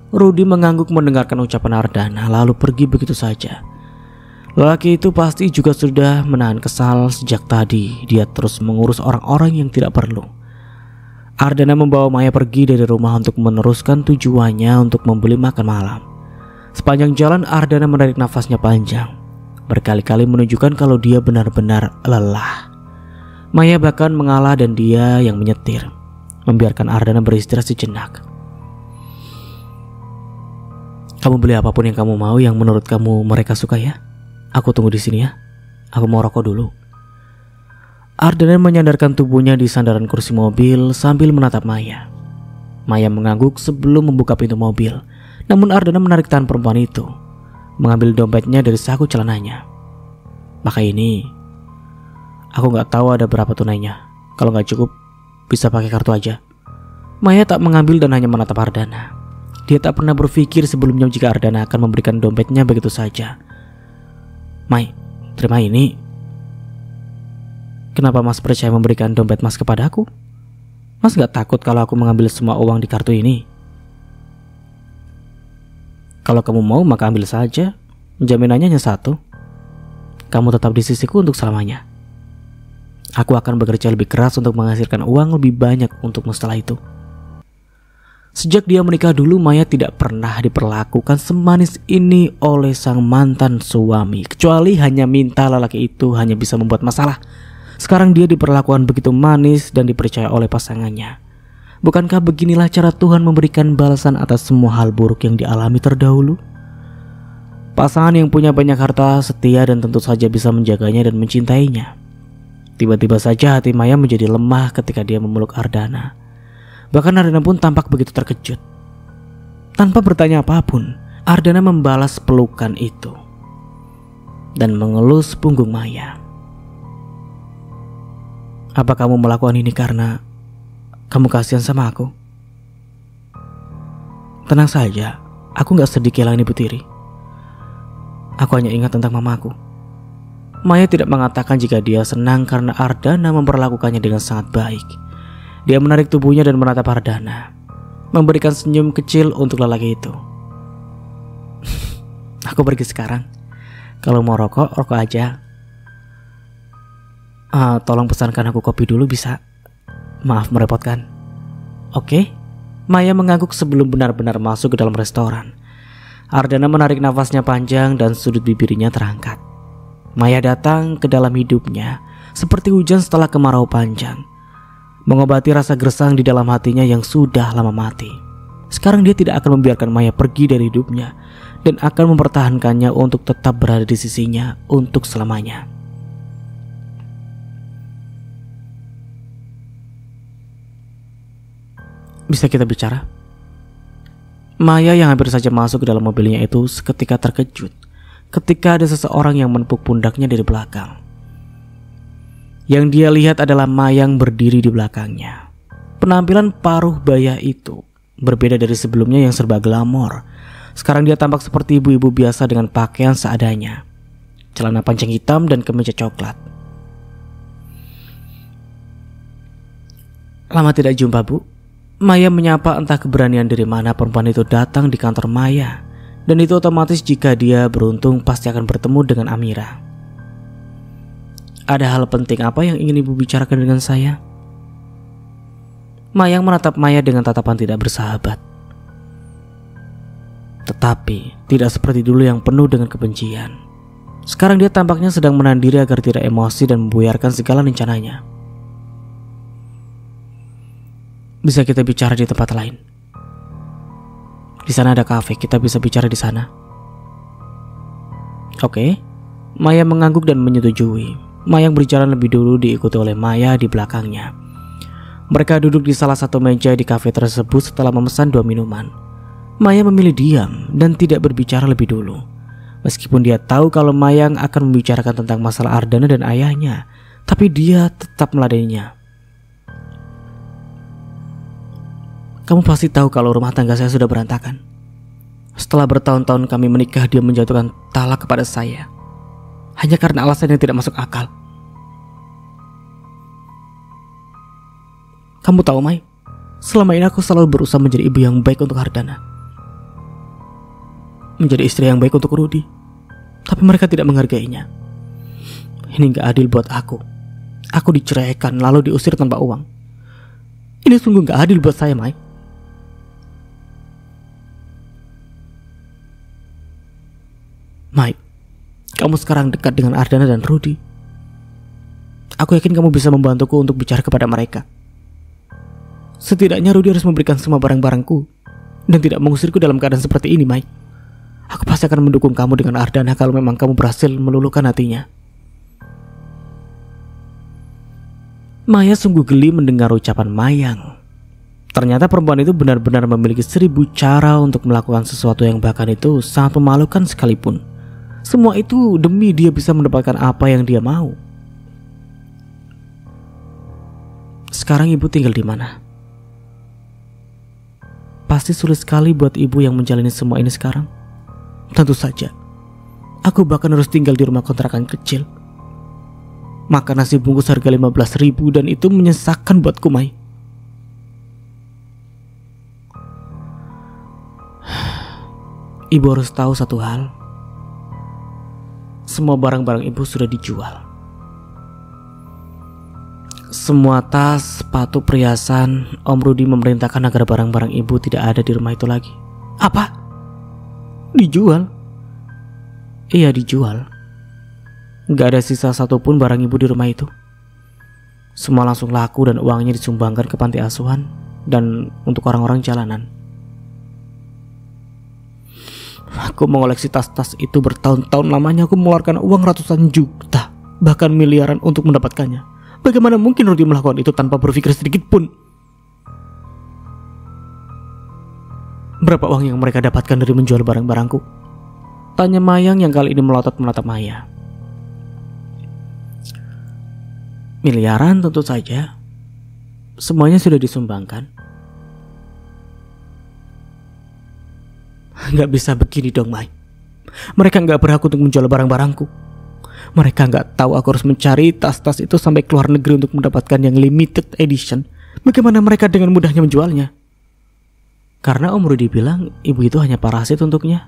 Rudy mengangguk mendengarkan ucapan Ardana lalu pergi begitu saja. Lelaki itu pasti juga sudah menahan kesal sejak tadi. Dia terus mengurus orang-orang yang tidak perlu. Ardana membawa Maya pergi dari rumah untuk meneruskan tujuannya untuk membeli makan malam. Sepanjang jalan Ardana menarik nafasnya panjang. Berkali-kali menunjukkan kalau dia benar-benar lelah. Maya bahkan mengalah dan dia yang menyetir, membiarkan Ardana beristirahat sejenak. Kamu beli apapun yang kamu mau yang menurut kamu mereka suka ya. Aku tunggu di sini ya. Aku mau rokok dulu. Ardana menyandarkan tubuhnya di sandaran kursi mobil sambil menatap Maya. Maya mengangguk sebelum membuka pintu mobil. Namun Ardana menarik tangan perempuan itu, mengambil dompetnya dari saku celananya. Pakai ini. Aku gak tahu ada berapa tunainya. Kalau gak cukup, bisa pakai kartu aja. Maya tak mengambil dan hanya menatap Ardana. Dia tak pernah berpikir sebelumnya jika Ardana akan memberikan dompetnya begitu saja. Mai, terima ini. Kenapa Mas percaya memberikan dompet Mas kepada aku? Mas gak takut kalau aku mengambil semua uang di kartu ini? Kalau kamu mau maka ambil saja. Jaminannya hanya satu. Kamu tetap di sisiku untuk selamanya. Aku akan bekerja lebih keras untuk menghasilkan uang lebih banyak untukmu setelah itu. Sejak dia menikah dulu, Maya tidak pernah diperlakukan semanis ini oleh sang mantan suami. Kecuali hanya minta lelaki itu hanya bisa membuat masalah. Sekarang dia diperlakukan begitu manis dan dipercaya oleh pasangannya. Bukankah beginilah cara Tuhan memberikan balasan atas semua hal buruk yang dialami terdahulu? Pasangan yang punya banyak harta, setia dan tentu saja bisa menjaganya dan mencintainya. Tiba-tiba saja hati Maya menjadi lemah ketika dia memeluk Ardana. Bahkan Ardana pun tampak begitu terkejut. Tanpa bertanya apapun, Ardana membalas pelukan itu dan mengelus punggung Maya. Apa kamu melakukan ini karena kamu kasihan sama aku? Tenang saja, aku gak sedih kehilangan Ibu Tiri. Aku hanya ingat tentang mamaku. Maya tidak mengatakan jika dia senang karena Ardana memperlakukannya dengan sangat baik. Dia menarik tubuhnya dan menatap Ardana, memberikan senyum kecil untuk lelaki itu. Aku pergi sekarang. Kalau mau rokok, rokok aja. Tolong pesankan aku kopi dulu bisa? Maaf merepotkan. Oke. Maya mengangguk sebelum benar-benar masuk ke dalam restoran. Ardana menarik nafasnya panjang dan sudut bibirnya terangkat. Maya datang ke dalam hidupnya seperti hujan setelah kemarau panjang, mengobati rasa gersang di dalam hatinya yang sudah lama mati. Sekarang dia tidak akan membiarkan Maya pergi dari hidupnya dan akan mempertahankannya untuk tetap berada di sisinya untuk selamanya. Bisa kita bicara? Maya yang hampir saja masuk ke dalam mobilnya itu seketika terkejut ketika ada seseorang yang menepuk pundaknya dari belakang. Yang dia lihat adalah Mayang berdiri di belakangnya. Penampilan paruh baya itu berbeda dari sebelumnya yang serba glamor. Sekarang dia tampak seperti ibu-ibu biasa dengan pakaian seadanya, celana panjang hitam dan kemeja coklat. Lama tidak jumpa, Bu. Maya menyapa, entah keberanian dari mana perempuan itu datang di kantor Maya. Dan itu otomatis jika dia beruntung pasti akan bertemu dengan Amira. Ada hal penting apa yang ingin Ibu bicarakan dengan saya? Mayang menatap Maya dengan tatapan tidak bersahabat. Tetapi tidak seperti dulu yang penuh dengan kebencian. Sekarang dia tampaknya sedang menahan diri agar tidak emosi dan membuyarkan segala rencananya. Bisa kita bicara di tempat lain. Di sana ada kafe, kita bisa bicara di sana. Oke. Maya mengangguk dan menyetujui. Mayang berjalan lebih dulu diikuti oleh Maya di belakangnya. Mereka duduk di salah satu meja di kafe tersebut setelah memesan 2 minuman. Maya memilih diam dan tidak berbicara lebih dulu. Meskipun dia tahu kalau Mayang akan membicarakan tentang masalah Ardana dan ayahnya, tapi dia tetap meladeninya. Kamu pasti tahu kalau rumah tangga saya sudah berantakan. Setelah bertahun-tahun kami menikah, dia menjatuhkan talak kepada saya hanya karena alasan yang tidak masuk akal. Kamu tahu, Mai, selama ini aku selalu berusaha menjadi ibu yang baik untuk Ardana, menjadi istri yang baik untuk Rudy, tapi mereka tidak menghargainya. Ini gak adil buat aku. Aku diceraikan lalu diusir tanpa uang. Ini sungguh gak adil buat saya, Mai. Mike, kamu sekarang dekat dengan Ardana dan Rudy. Aku yakin kamu bisa membantuku untuk bicara kepada mereka. Setidaknya Rudy harus memberikan semua barang-barangku dan tidak mengusirku dalam keadaan seperti ini, Mike. Aku pasti akan mendukung kamu dengan Ardana kalau memang kamu berhasil meluluhkan hatinya. Maya sungguh geli mendengar ucapan Mayang. Ternyata perempuan itu benar-benar memiliki 1000 cara untuk melakukan sesuatu yang bahkan itu sangat memalukan sekalipun. Semua itu demi dia bisa mendapatkan apa yang dia mau. Sekarang Ibu tinggal di mana? Pasti sulit sekali buat Ibu yang menjalani semua ini sekarang. Tentu saja. Aku bahkan harus tinggal di rumah kontrakan kecil. Makan nasi bungkus harga 15.000 dan itu menyesakkan buatku, Mai. Ibu harus tahu satu hal. Semua barang-barang Ibu sudah dijual. Semua tas, sepatu, perhiasan, Om Rudy memerintahkan agar barang-barang Ibu tidak ada di rumah itu lagi. Apa? Dijual? Iya, dijual. Gak ada sisa satupun barang Ibu di rumah itu. Semua langsung laku dan uangnya disumbangkan ke panti asuhan dan untuk orang-orang jalanan. Aku mengoleksi tas-tas itu bertahun-tahun lamanya. Aku mengeluarkan uang ratusan juta, bahkan miliaran untuk mendapatkannya. Bagaimana mungkin Rudy melakukan itu tanpa berpikir sedikit pun? Berapa uang yang mereka dapatkan dari menjual barang-barangku? Tanya Mayang yang kali ini melotot menatap Maya. Miliaran tentu saja. Semuanya sudah disumbangkan. Gak bisa begini dong, Mai. Mereka gak berhak untuk menjual barang-barangku. Mereka gak tahu aku harus mencari tas-tas itu sampai ke luar negeri untuk mendapatkan yang limited edition. Bagaimana mereka dengan mudahnya menjualnya? Karena Om Rudy bilang ibu itu hanya parasit untuknya.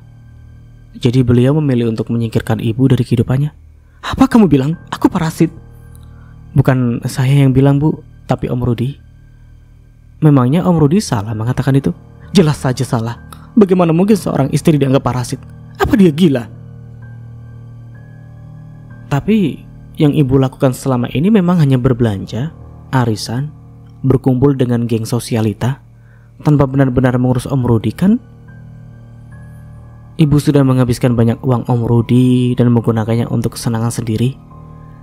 Jadi beliau memilih untuk menyingkirkan ibu dari kehidupannya. Apa kamu bilang? Aku parasit? Bukan saya yang bilang, Bu, tapi Om Rudy. Memangnya Om Rudy salah mengatakan itu? Jelas saja salah. Bagaimana mungkin seorang istri dianggap parasit? Apa dia gila? Tapi yang ibu lakukan selama ini memang hanya berbelanja, arisan, berkumpul dengan geng sosialita, tanpa benar-benar mengurus Om Rudy, kan? Ibu sudah menghabiskan banyak uang Om Rudy dan menggunakannya untuk kesenangan sendiri.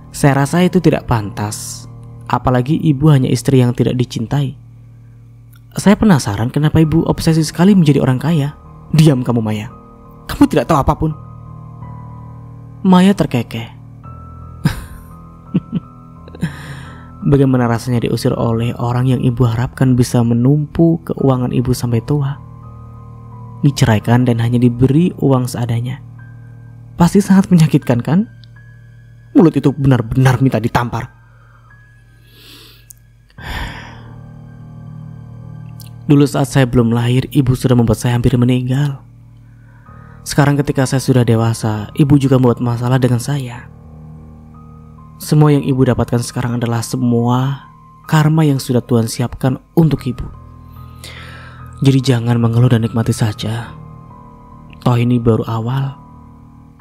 Saya rasa itu tidak pantas. Apalagi ibu hanya istri yang tidak dicintai. Saya penasaran kenapa ibu obsesi sekali menjadi orang kaya. Diam kamu, Maya. Kamu tidak tahu apapun. Maya terkekeh. Bagaimana rasanya diusir oleh orang yang ibu harapkan bisa menumpu keuangan ibu sampai tua. Diceraikan dan hanya diberi uang seadanya. Pasti sangat menyakitkan, kan? Mulut itu benar-benar minta ditampar. Dulu saat saya belum lahir, ibu sudah membuat saya hampir meninggal. Sekarang ketika saya sudah dewasa, ibu juga membuat masalah dengan saya. Semua yang ibu dapatkan sekarang adalah semua karma yang sudah Tuhan siapkan untuk ibu. Jadi jangan mengeluh dan nikmati saja. Toh ini baru awal,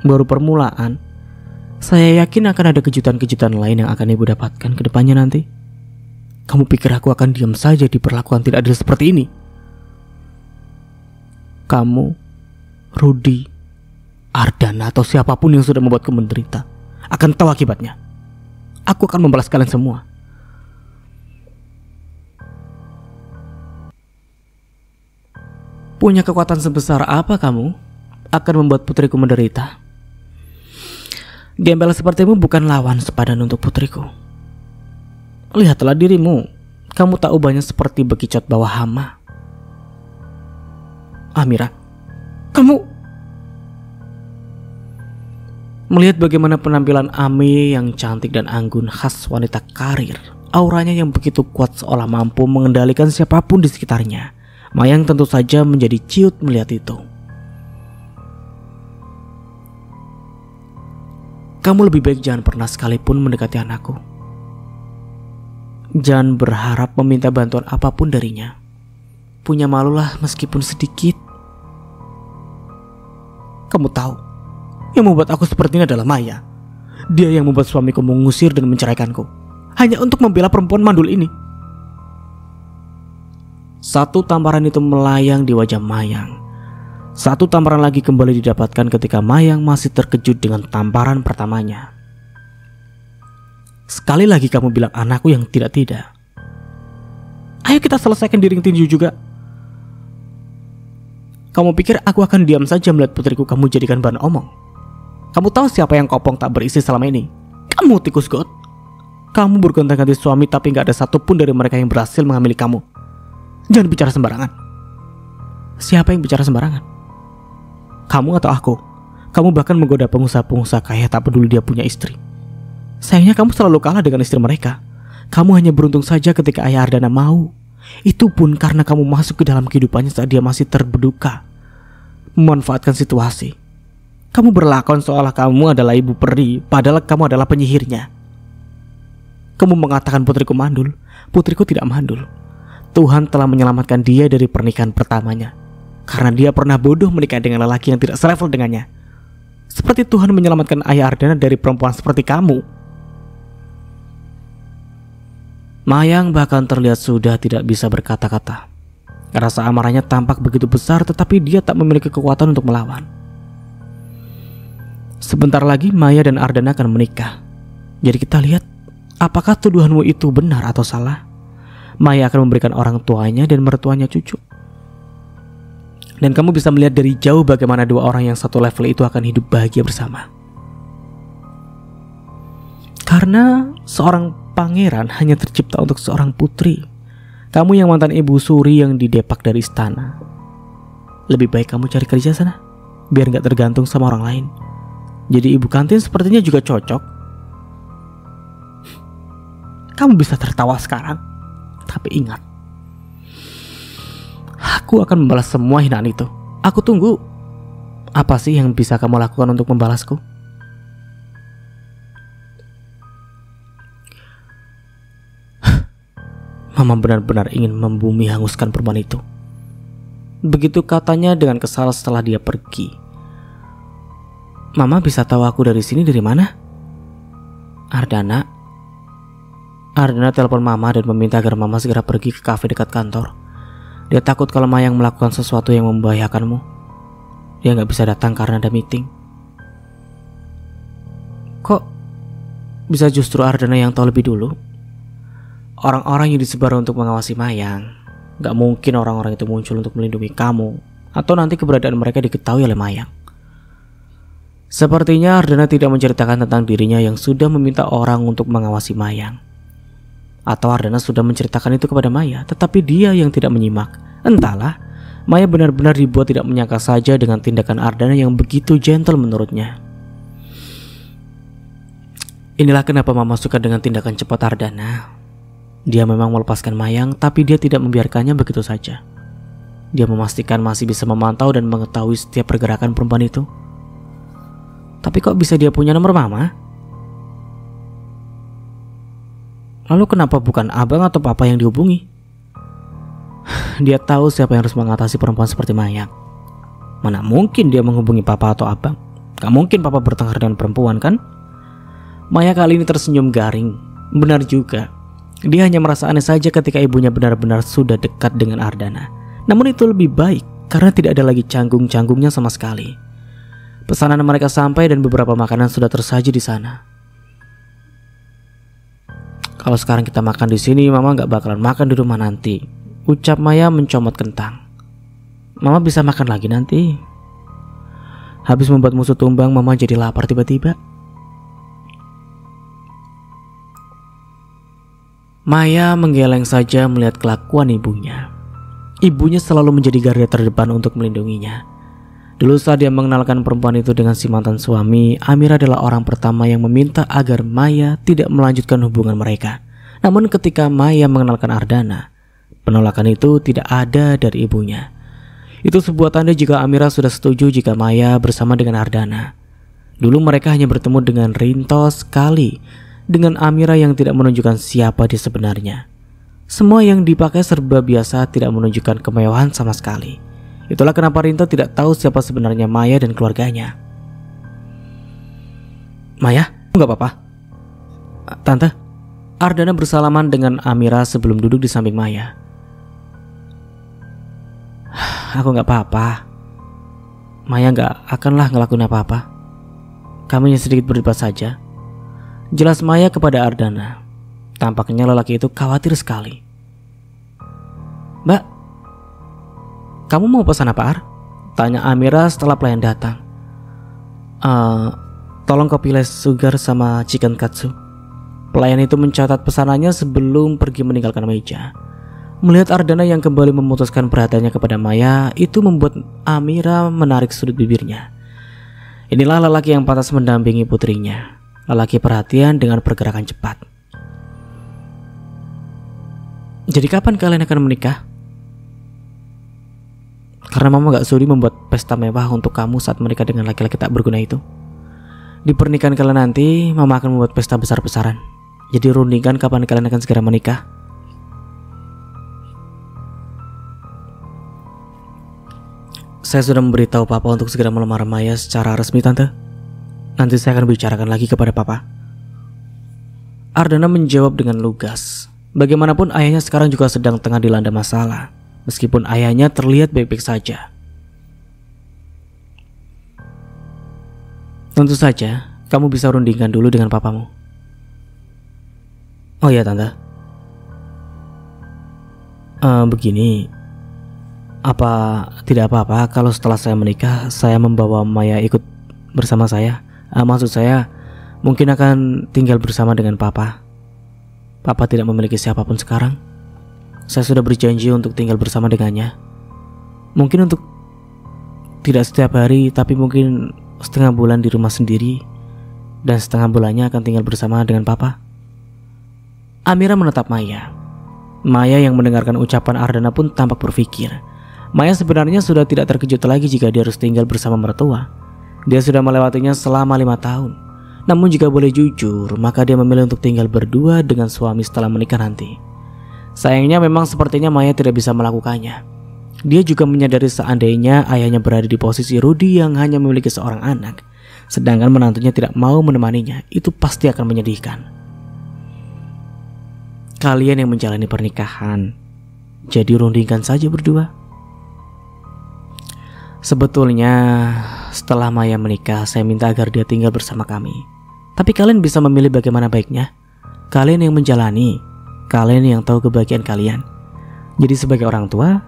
baru permulaan. Saya yakin akan ada kejutan-kejutan lain yang akan ibu dapatkan ke depannya nanti. Kamu pikir aku akan diam saja diperlakukan tidak adil seperti ini? Kamu, Rudy, Ardana atau siapapun yang sudah membuatku menderita akan tahu akibatnya. Aku akan membalas kalian semua. Punya kekuatan sebesar apa kamu akan membuat putriku menderita? Gembel sepertimu bukan lawan sepadan untuk putriku. Lihatlah dirimu. Kamu tak ubahnya seperti bekicot bawah hama. Amira, kamu... Melihat bagaimana penampilan Ami yang cantik dan anggun khas wanita karir, auranya yang begitu kuat seolah mampu mengendalikan siapapun di sekitarnya, Mayang tentu saja menjadi ciut melihat itu. Kamu lebih baik jangan pernah sekalipun mendekati anakku. Jangan berharap meminta bantuan apapun darinya. Punya malulah meskipun sedikit. Kamu tahu, yang membuat aku seperti ini adalah Maya. Dia yang membuat suamiku mengusir dan menceraikanku, hanya untuk membela perempuan mandul ini. Satu tamparan itu melayang di wajah Mayang. Satu tamparan lagi kembali didapatkan ketika Mayang masih terkejut dengan tamparan pertamanya. Sekali lagi kamu bilang anakku yang tidak-tidak. Ayo kita selesaikan di ring tinju juga. Kamu pikir aku akan diam saja melihat putriku kamu jadikan bahan omong? Kamu tahu siapa yang kopong tak berisi selama ini? Kamu, tikus got. Kamu bergonta-ganti suami tapi gak ada satupun dari mereka yang berhasil mengambil kamu. Jangan bicara sembarangan. Siapa yang bicara sembarangan? Kamu atau aku? Kamu bahkan menggoda pengusaha-pengusaha kaya tak peduli dia punya istri. Sayangnya kamu selalu kalah dengan istri mereka. Kamu hanya beruntung saja ketika ayah Ardana mau. Itu pun karena kamu masuk ke dalam kehidupannya saat dia masih terbeduka, memanfaatkan situasi. Kamu berlakon seolah kamu adalah ibu peri, padahal kamu adalah penyihirnya. Kamu mengatakan putriku mandul. Putriku tidak mandul. Tuhan telah menyelamatkan dia dari pernikahan pertamanya, karena dia pernah bodoh menikah dengan lelaki yang tidak selevel dengannya. Seperti Tuhan menyelamatkan ayah Ardana dari perempuan seperti kamu. Mayang bahkan terlihat sudah tidak bisa berkata-kata. Rasa amarahnya tampak begitu besar, tetapi dia tak memiliki kekuatan untuk melawan. Sebentar lagi Maya dan Ardana akan menikah. Jadi kita lihat apakah tuduhanmu itu benar atau salah. Maya akan memberikan orang tuanya dan mertuanya cucu. Dan kamu bisa melihat dari jauh bagaimana dua orang yang satu level itu akan hidup bahagia bersama. Karena seorang pangeran hanya tercipta untuk seorang putri. Kamu yang mantan ibu suri yang didepak dari istana, lebih baik kamu cari kerja sana, biar gak tergantung sama orang lain. Jadi ibu kantin sepertinya juga cocok. Kamu bisa tertawa sekarang, tapi ingat, aku akan membalas semua hinaan itu. Aku tunggu. Apa sih yang bisa kamu lakukan untuk membalasku? Mama benar-benar ingin membumi hanguskan perempuan itu. Begitu katanya dengan kesal setelah dia pergi. Mama bisa tahu aku dari sini dari mana? Ardana telepon Mama dan meminta agar Mama segera pergi ke kafe dekat kantor. Dia takut kalau Mayang melakukan sesuatu yang membahayakanmu. Dia gak bisa datang karena ada meeting. Kok bisa justru Ardana yang tahu lebih dulu? Orang-orang yang disebar untuk mengawasi Mayang. Gak mungkin orang-orang itu muncul untuk melindungi kamu, atau nanti keberadaan mereka diketahui oleh Mayang. Sepertinya Ardana tidak menceritakan tentang dirinya yang sudah meminta orang untuk mengawasi Mayang. Atau Ardana sudah menceritakan itu kepada Maya, tetapi dia yang tidak menyimak. Entahlah, Maya benar-benar dibuat tidak menyangka saja dengan tindakan Ardana yang begitu gentle menurutnya. Inilah kenapa Mama suka dengan tindakan cepat Ardana. Dia memang melepaskan Mayang, tapi dia tidak membiarkannya begitu saja. Dia memastikan masih bisa memantau dan mengetahui setiap pergerakan perempuan itu. Tapi kok bisa dia punya nomor Mama? Lalu kenapa bukan abang atau papa yang dihubungi? Dia tahu siapa yang harus mengatasi perempuan seperti Mayang. Mana mungkin dia menghubungi papa atau abang? Gak mungkin papa bertengkar dengan perempuan kan? Maya kali ini tersenyum garing. Benar juga. Dia hanya merasa aneh saja ketika ibunya benar-benar sudah dekat dengan Ardana. Namun itu lebih baik karena tidak ada lagi canggung-canggungnya sama sekali. Pesanan mereka sampai dan beberapa makanan sudah tersaji di sana. Kalau sekarang kita makan di sini, Mama gak bakalan makan di rumah nanti, ucap Maya mencomot kentang. Mama bisa makan lagi nanti. Habis membuat musuh tumbang, Mama jadi lapar tiba-tiba. Maya menggeleng saja melihat kelakuan ibunya. Ibunya selalu menjadi garda terdepan untuk melindunginya. Dulu saat dia mengenalkan perempuan itu dengan si mantan suami, Amira adalah orang pertama yang meminta agar Maya tidak melanjutkan hubungan mereka. Namun ketika Maya mengenalkan Ardana, penolakan itu tidak ada dari ibunya. Itu sebuah tanda jika Amira sudah setuju jika Maya bersama dengan Ardana. Dulu mereka hanya bertemu dengan Rinto sekali, dengan Amira yang tidak menunjukkan siapa dia sebenarnya. Semua yang dipakai serba biasa, tidak menunjukkan kemewahan sama sekali. Itulah kenapa Rinto tidak tahu siapa sebenarnya Maya dan keluarganya. Maya, gak apa-apa? Tante, Ardana bersalaman dengan Amira sebelum duduk di samping Maya. Aku gak apa-apa. Maya gak akanlah ngelakuin apa-apa. Kami hanya sedikit berdebat saja. Jelas Maya kepada Ardana. Tampaknya lelaki itu khawatir sekali. Mbak, kamu mau pesan apa, Ar? Tanya Amira setelah pelayan datang. Tolong kopi less sugar sama chicken katsu. Pelayan itu mencatat pesanannya sebelum pergi meninggalkan meja. Melihat Ardana yang kembali memutuskan perhatiannya kepada Maya, itu membuat Amira menarik sudut bibirnya. Inilah lelaki yang pantas mendampingi putrinya. Lelaki perhatian dengan pergerakan cepat. Jadi kapan kalian akan menikah? Karena Mama gak sudi membuat pesta mewah untuk kamu saat menikah dengan laki-laki tak berguna itu. Di pernikahan kalian nanti, Mama akan membuat pesta besar-besaran. Jadi rundingkan kapan kalian akan segera menikah. Saya sudah memberitahu Papa untuk segera melamar Maya secara resmi, Tante. Nanti saya akan bicarakan lagi kepada Papa. Ardana menjawab dengan lugas. Bagaimanapun ayahnya sekarang juga sedang tengah dilanda masalah, meskipun ayahnya terlihat baik-baik saja. Tentu saja, kamu bisa rundingkan dulu dengan papamu. Oh ya tante. Begini, apa tidak apa-apa kalau setelah saya menikah saya membawa Maya ikut bersama saya? Maksud saya, mungkin akan tinggal bersama dengan papa. Papa tidak memiliki siapapun sekarang. Saya sudah berjanji untuk tinggal bersama dengannya. Mungkin untuk tidak setiap hari, tapi mungkin setengah bulan di rumah sendiri, dan setengah bulannya akan tinggal bersama dengan papa. Amira menatap Maya. Maya yang mendengarkan ucapan Ardana pun tampak berpikir. Maya sebenarnya sudah tidak terkejut lagi jika dia harus tinggal bersama mertua. Dia sudah melewatinya selama 5 tahun. Namun jika boleh jujur, maka dia memilih untuk tinggal berdua dengan suami setelah menikah nanti. Sayangnya memang sepertinya Maya tidak bisa melakukannya. Dia juga menyadari seandainya ayahnya berada di posisi Rudy yang hanya memiliki seorang anak, sedangkan menantunya tidak mau menemaninya, itu pasti akan menyedihkan. Kalian yang menjalani pernikahan, jadi rundingkan saja berdua. Sebetulnya setelah Maya menikah, saya minta agar dia tinggal bersama kami. Tapi kalian bisa memilih bagaimana baiknya. Kalian yang menjalani, kalian yang tahu kebahagiaan kalian. Jadi sebagai orang tua,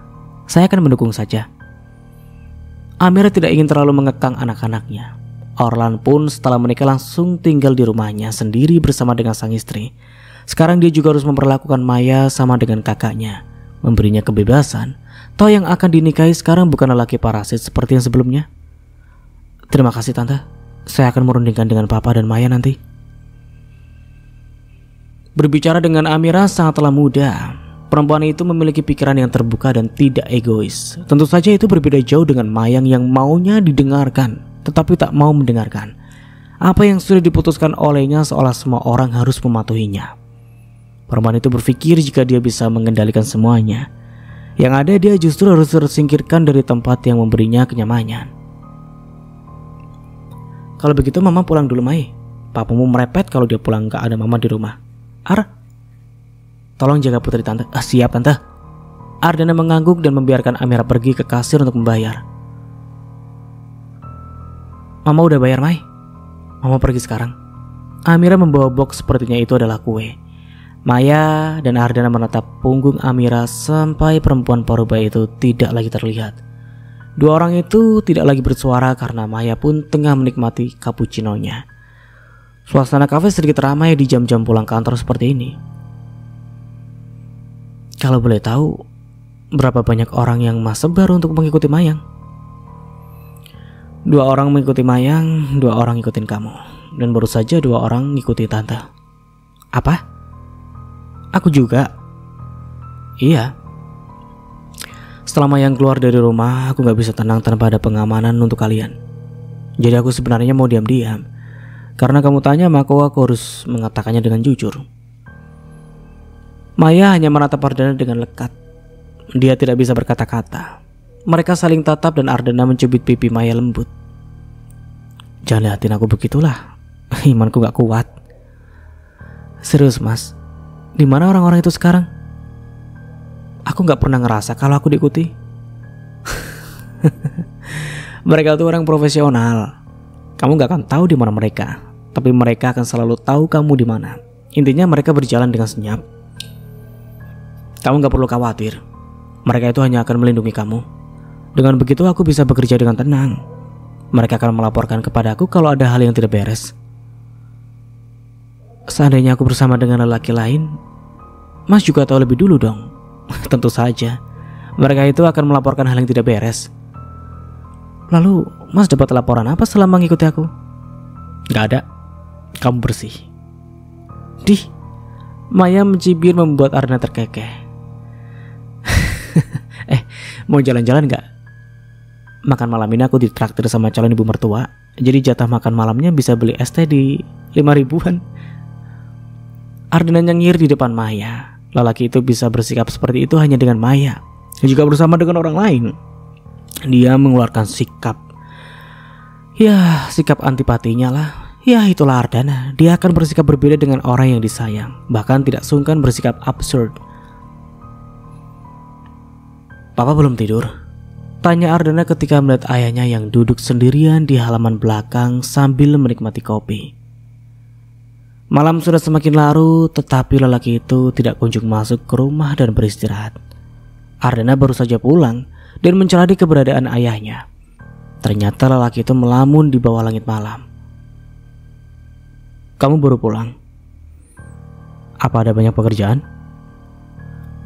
saya akan mendukung saja. Amira tidak ingin terlalu mengekang anak-anaknya. Orlan pun setelah menikah langsung tinggal di rumahnya sendiri bersama dengan sang istri. Sekarang dia juga harus memperlakukan Maya sama dengan kakaknya, memberinya kebebasan. Toh yang akan dinikahi sekarang bukan lelaki parasit seperti yang sebelumnya. Terima kasih tante, saya akan merundingkan dengan papa dan Maya nanti. Berbicara dengan Amira sangatlah mudah. Perempuan itu memiliki pikiran yang terbuka dan tidak egois. Tentu saja itu berbeda jauh dengan Mayang yang maunya didengarkan, tetapi tak mau mendengarkan. Apa yang sudah diputuskan olehnya seolah semua orang harus mematuhinya. Perempuan itu berpikir jika dia bisa mengendalikan semuanya. Yang ada dia justru harus tersingkirkan dari tempat yang memberinya kenyamanan. Kalau begitu mama pulang dulu Mai. Papamu merepet kalau dia pulang gak ada mama di rumah. Tolong jaga putri tante. Siap tante. Ardana mengangguk dan membiarkan Amira pergi ke kasir untuk membayar. Mama udah bayar Mai. Mama pergi sekarang. Amira membawa box sepertinya itu adalah kue. Maya dan Ardana menatap punggung Amira sampai perempuan parubaya itu tidak lagi terlihat. Dua orang itu tidak lagi bersuara karena Maya pun tengah menikmati cappuccino-nya. Suasana kafe sedikit ramai di jam-jam pulang kantor seperti ini. Kalau boleh tahu, berapa banyak orang yang masebar untuk mengikuti Mayang? 2 orang mengikuti Mayang, 2 orang ngikutin kamu. Dan baru saja 2 orang ngikuti tante. Apa? Aku juga? Iya. Setelah Mayang keluar dari rumah, aku gak bisa tenang tanpa ada pengamanan untuk kalian. Jadi aku sebenarnya mau diam-diam. Karena kamu tanya maka aku harus mengatakannya dengan jujur. Maya hanya menatap Ardana dengan lekat. Dia tidak bisa berkata-kata. Mereka saling tatap dan Ardana mencubit pipi Maya lembut. Jangan liatin aku begitulah. Imanku gak kuat. Serius mas, di mana orang-orang itu sekarang? Aku gak pernah ngerasa kalau aku diikuti. Mereka itu orang profesional. Kamu gak akan tahu di mana mereka, tapi mereka akan selalu tahu kamu di mana. Intinya mereka berjalan dengan senyap. Kamu gak perlu khawatir. Mereka itu hanya akan melindungi kamu. Dengan begitu aku bisa bekerja dengan tenang. Mereka akan melaporkan kepadaku kalau ada hal yang tidak beres. Seandainya aku bersama dengan lelaki lain, mas juga tahu lebih dulu dong. Tentu saja. Mereka itu akan melaporkan hal yang tidak beres. Lalu mas dapat laporan apa selama mengikuti aku? Gak ada. Kamu bersih. Dih. Maya mencibir membuat Ardana terkekeh. Mau jalan-jalan gak? Makan malam ini aku ditraktir sama calon ibu mertua. Jadi jatah makan malamnya bisa beli es teh di 5.000-an. Ardana nyengir di depan Maya. Lelaki itu bisa bersikap seperti itu hanya dengan Maya. Jika bersama dengan orang lain, dia mengeluarkan sikap. Ya, sikap antipatinya lah. Ya itulah Ardana, dia akan bersikap berbeda dengan orang yang disayang, bahkan tidak sungkan bersikap absurd. Papa belum tidur? Tanya Ardana ketika melihat ayahnya yang duduk sendirian di halaman belakang sambil menikmati kopi. Malam sudah semakin larut, tetapi lelaki itu tidak kunjung masuk ke rumah dan beristirahat. Ardana baru saja pulang dan mencari keberadaan ayahnya. Ternyata lelaki itu melamun di bawah langit malam. Kamu baru pulang? Apa ada banyak pekerjaan?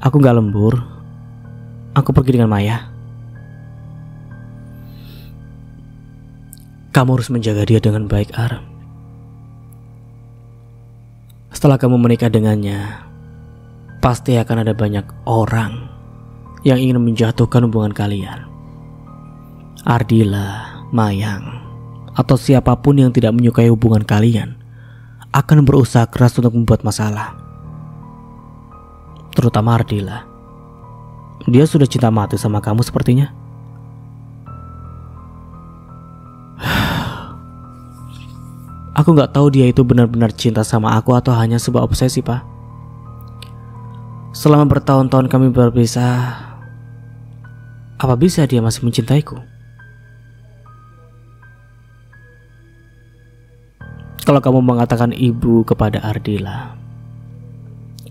Aku gak lembur. Aku pergi dengan Maya. Kamu harus menjaga dia dengan baik, Ar. Setelah kamu menikah dengannya, pasti akan ada banyak orang yang ingin menjatuhkan hubungan kalian. Ardila, Mayang, atau siapapun yang tidak menyukai hubungan kalian akan berusaha keras untuk membuat masalah. Terutama Ardila. Dia sudah cinta mati sama kamu sepertinya. Aku gak tahu dia itu benar-benar cinta sama aku atau hanya sebuah obsesi, Pak. Selama bertahun-tahun kami berpisah, apa bisa dia masih mencintaiku? Kalau kamu mengatakan ibu kepada Ardila,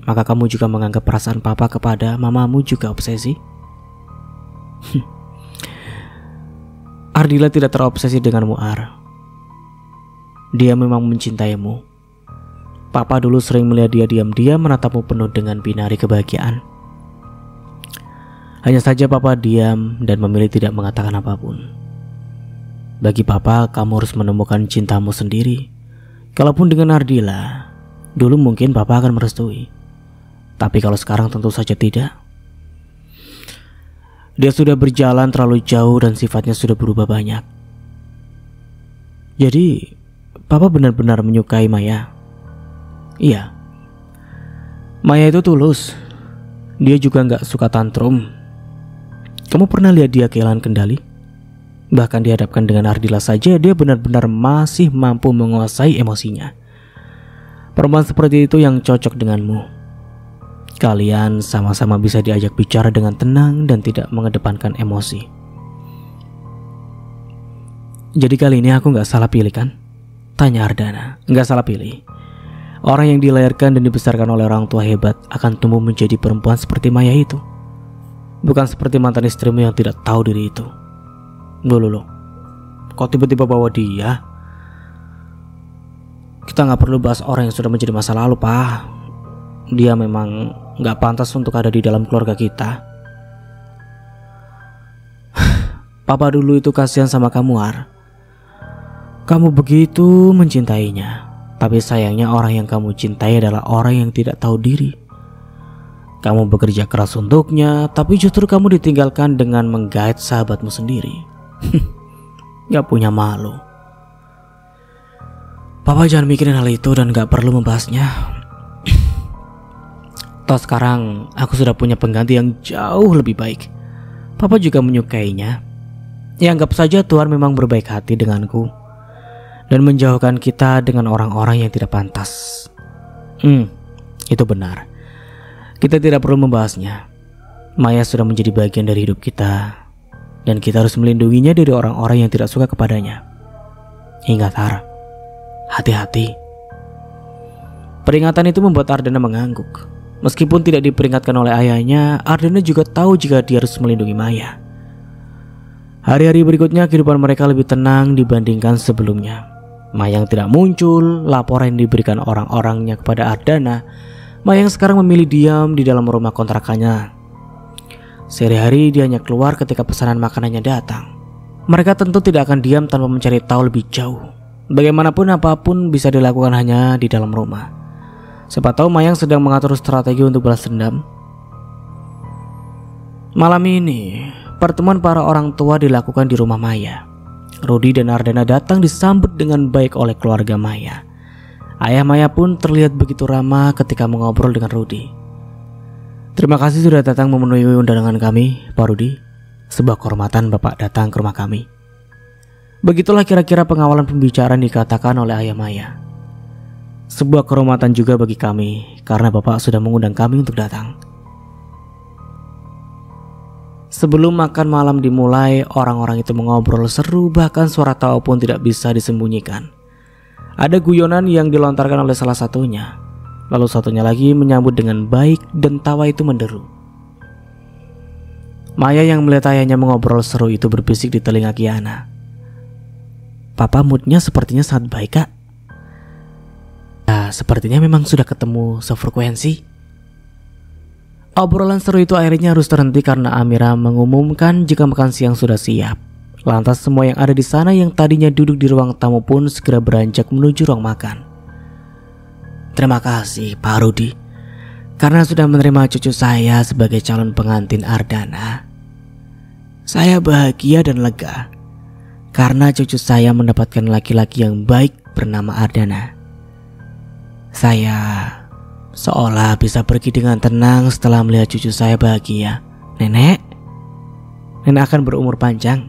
maka kamu juga menganggap perasaan papa kepada mamamu juga obsesi? Ardila tidak terobsesi denganmu, Ar. Dia memang mencintaimu. Papa dulu sering melihat dia diam-diam menatapmu penuh dengan binari kebahagiaan. Hanya saja papa diam dan memilih tidak mengatakan apapun. Bagi papa, kamu harus menemukan cintamu sendiri. Kalaupun dengan Ardila, dulu mungkin papa akan merestui. Tapi kalau sekarang tentu saja tidak. Dia sudah berjalan terlalu jauh dan sifatnya sudah berubah banyak. Jadi, papa benar-benar menyukai Maya. Iya, Maya itu tulus. Dia juga gak suka tantrum. Kamu pernah lihat dia kehilangan kendali? Bahkan dihadapkan dengan Ardila saja, dia benar-benar masih mampu menguasai emosinya. Perempuan seperti itu yang cocok denganmu. Kalian sama-sama bisa diajak bicara dengan tenang dan tidak mengedepankan emosi. Jadi kali ini aku gak salah pilih kan? Tanya Ardana. Gak salah pilih. Orang yang dilahirkan dan dibesarkan oleh orang tua hebat akan tumbuh menjadi perempuan seperti Maya itu. Bukan seperti mantan istrimu yang tidak tahu diri itu. Loh, kok tiba-tiba bawa dia? Kita gak perlu bahas orang yang sudah menjadi masa lalu, Pak. Dia memang gak pantas untuk ada di dalam keluarga kita. Papa dulu itu kasihan sama kamu, Ar. Kamu begitu mencintainya. Tapi sayangnya orang yang kamu cintai adalah orang yang tidak tahu diri. Kamu bekerja keras untuknya, tapi justru kamu ditinggalkan dengan menggait sahabatmu sendiri. Gak punya malu. Papa jangan mikirin hal itu dan gak perlu membahasnya. Toh sekarang aku sudah punya pengganti yang jauh lebih baik. Papa juga menyukainya. Ya anggap saja Tuhan memang berbaik hati denganku dan menjauhkan kita dengan orang-orang yang tidak pantas. Itu benar. Kita tidak perlu membahasnya. Maya sudah menjadi bagian dari hidup kita dan kita harus melindunginya dari orang-orang yang tidak suka kepadanya. Ingat, Har, hati-hati. Peringatan itu membuat Ardana mengangguk. Meskipun tidak diperingatkan oleh ayahnya, Ardana juga tahu jika dia harus melindungi Maya. Hari-hari berikutnya kehidupan mereka lebih tenang dibandingkan sebelumnya. Mayang tidak muncul, laporan yang diberikan orang-orangnya kepada Ardana. Mayang sekarang memilih diam di dalam rumah kontrakannya. Sehari-hari dia hanya keluar ketika pesanan makanannya datang. Mereka tentu tidak akan diam tanpa mencari tahu lebih jauh. Bagaimanapun apapun bisa dilakukan hanya di dalam rumah. Siapa tahu Mayang sedang mengatur strategi untuk balas dendam. Malam ini, pertemuan para orang tua dilakukan di rumah Maya. Rudy dan Ardana datang disambut dengan baik oleh keluarga Maya. Ayah Maya pun terlihat begitu ramah ketika mengobrol dengan Rudy. Terima kasih sudah datang memenuhi undangan kami, Pak Rudy. Sebuah kehormatan Bapak datang ke rumah kami. Begitulah kira-kira pengawalan pembicaraan dikatakan oleh ayah Maya. Sebuah kehormatan juga bagi kami karena Bapak sudah mengundang kami untuk datang. Sebelum makan malam dimulai, orang-orang itu mengobrol seru, bahkan suara tawa pun tidak bisa disembunyikan. Ada guyonan yang dilontarkan oleh salah satunya, lalu satunya lagi menyambut dengan baik dan tawa itu menderu. Maya yang melihat ayahnya mengobrol seru itu berbisik di telinga Kiana. Papa moodnya sepertinya sangat baik, Kak. Nah, sepertinya memang sudah ketemu sefrekuensi. Obrolan seru itu akhirnya harus terhenti karena Amira mengumumkan jika makan siang sudah siap. Lantas semua yang ada di sana yang tadinya duduk di ruang tamu pun segera beranjak menuju ruang makan. Terima kasih Pak Rudi, karena sudah menerima cucu saya sebagai calon pengantin Ardana. Saya bahagia dan lega karena cucu saya mendapatkan laki-laki yang baik bernama Ardana. Saya seolah bisa pergi dengan tenang setelah melihat cucu saya bahagia. Nenek akan berumur panjang.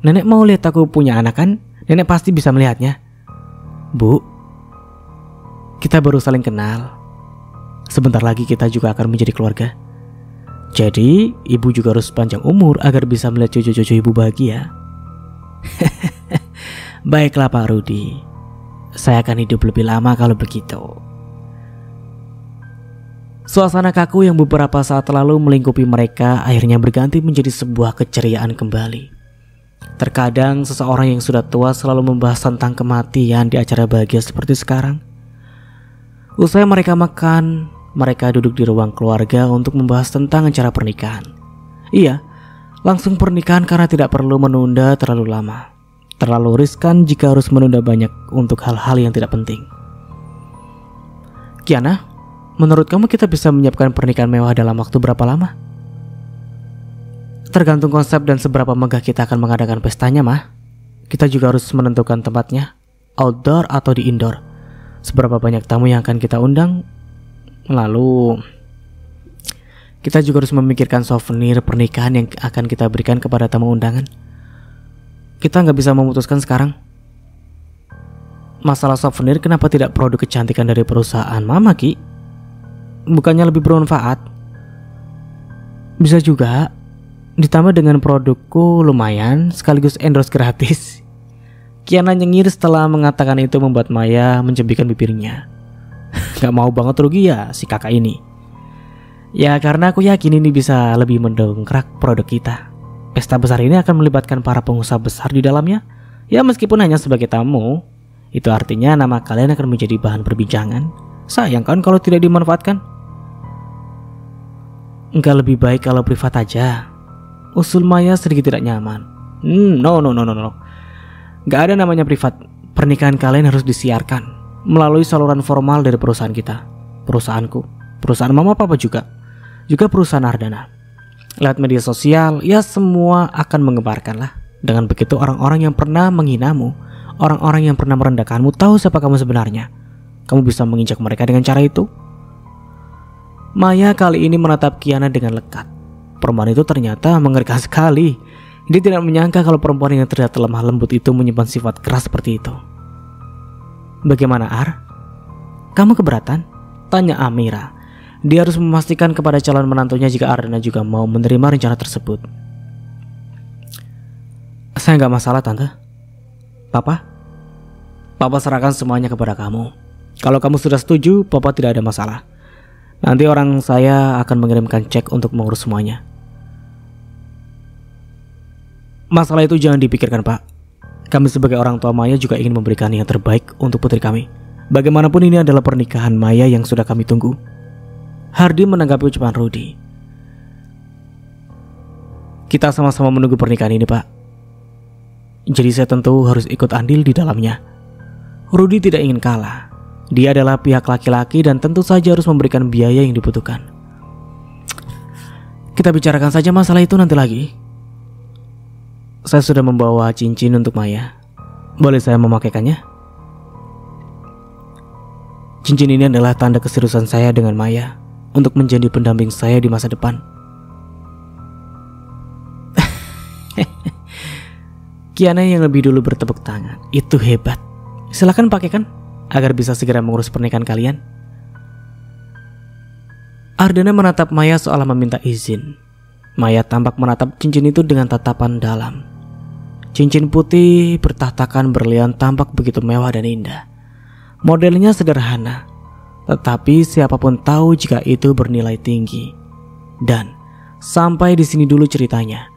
Nenek mau lihat aku punya anak kan? Nenek pasti bisa melihatnya. Bu, kita baru saling kenal. Sebentar lagi kita juga akan menjadi keluarga. Jadi ibu juga harus panjang umur agar bisa melihat cucu-cucu ibu bahagia. Baiklah Pak Rudi, saya akan hidup lebih lama kalau begitu. Suasana kaku yang beberapa saat lalu melingkupi mereka akhirnya berganti menjadi sebuah keceriaan kembali. Terkadang seseorang yang sudah tua selalu membahas tentang kematian di acara bahagia seperti sekarang. Usai mereka makan, mereka duduk di ruang keluarga untuk membahas tentang acara pernikahan. Iya, langsung pernikahan karena tidak perlu menunda terlalu lama. Terlalu riskan jika harus menunda banyak untuk hal-hal yang tidak penting. Kiana, menurut kamu kita bisa menyiapkan pernikahan mewah dalam waktu berapa lama? Tergantung konsep dan seberapa megah kita akan mengadakan pestanya, Mah. Kita juga harus menentukan tempatnya, outdoor atau di indoor. Seberapa banyak tamu yang akan kita undang. Lalu kita juga harus memikirkan souvenir pernikahan yang akan kita berikan kepada tamu undangan. Kita nggak bisa memutuskan sekarang. Masalah souvenir, kenapa tidak produk kecantikan dari perusahaan Mama, Ki? Bukannya lebih bermanfaat? Bisa juga. Ditambah dengan produkku lumayan sekaligus endorse gratis. Kiana nyengir setelah mengatakan itu membuat Maya mencembikan bibirnya. Gak mau banget rugi ya si kakak ini. Ya karena aku yakin ini bisa lebih mendongkrak produk kita. Pesta besar ini akan melibatkan para pengusaha besar di dalamnya. Ya meskipun hanya sebagai tamu, itu artinya nama kalian akan menjadi bahan perbincangan. Sayang kan kalau tidak dimanfaatkan. Enggak lebih baik kalau privat aja, usul Maya sedikit tidak nyaman. No. Gak ada namanya privat. Pernikahan kalian harus disiarkan melalui saluran formal dari perusahaan kita. Perusahaanku, perusahaan Mama Papa juga perusahaan Ardana. Lewat media sosial, ya semua akan mengembarkan lah. Dengan begitu orang-orang yang pernah menghinamu, orang-orang yang pernah merendahkanmu tahu siapa kamu sebenarnya. Kamu bisa menginjak mereka dengan cara itu. Maya kali ini menatap Kiana dengan lekat. Perempuan itu ternyata mengerikan sekali. Dia tidak menyangka kalau perempuan yang terlihat lemah lembut itu menyimpan sifat keras seperti itu. Bagaimana Ar? Kamu keberatan? Tanya Amira. Dia harus memastikan kepada calon menantunya jika Ardana juga mau menerima rencana tersebut. Saya nggak masalah Tante. Papa serahkan semuanya kepada kamu. Kalau kamu sudah setuju, Papa tidak ada masalah. Nanti orang saya akan mengirimkan cek untuk mengurus semuanya. Masalah itu jangan dipikirkan Pak. Kami sebagai orang tua Maya juga ingin memberikan yang terbaik untuk putri kami. Bagaimanapun ini adalah pernikahan Maya yang sudah kami tunggu. Hardi menanggapi ucapan Rudi. Kita sama-sama menunggu pernikahan ini Pak. Jadi saya tentu harus ikut andil di dalamnya. Rudi tidak ingin kalah. Dia adalah pihak laki-laki dan tentu saja harus memberikan biaya yang dibutuhkan. Kita bicarakan saja masalah itu nanti lagi. Saya sudah membawa cincin untuk Maya. Boleh saya memakaikannya? Cincin ini adalah tanda keseriusan saya dengan Maya untuk menjadi pendamping saya di masa depan. Kiana yang lebih dulu bertepuk tangan. Itu hebat. Silahkan pakaikan agar bisa segera mengurus pernikahan kalian. Ardana menatap Maya seolah meminta izin. Maya tampak menatap cincin itu dengan tatapan dalam. Cincin putih bertahtakan berlian tampak begitu mewah dan indah. Modelnya sederhana, tetapi siapapun tahu jika itu bernilai tinggi. Dan sampai di sini dulu ceritanya.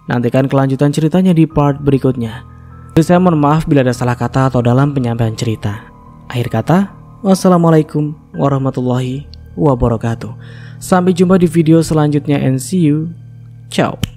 Nantikan kelanjutan ceritanya di part berikutnya. Saya mohon maaf bila ada salah kata atau dalam penyampaian cerita. Akhir kata, wassalamualaikum warahmatullahi wabarakatuh. Sampai jumpa di video selanjutnya and see you. Ciao.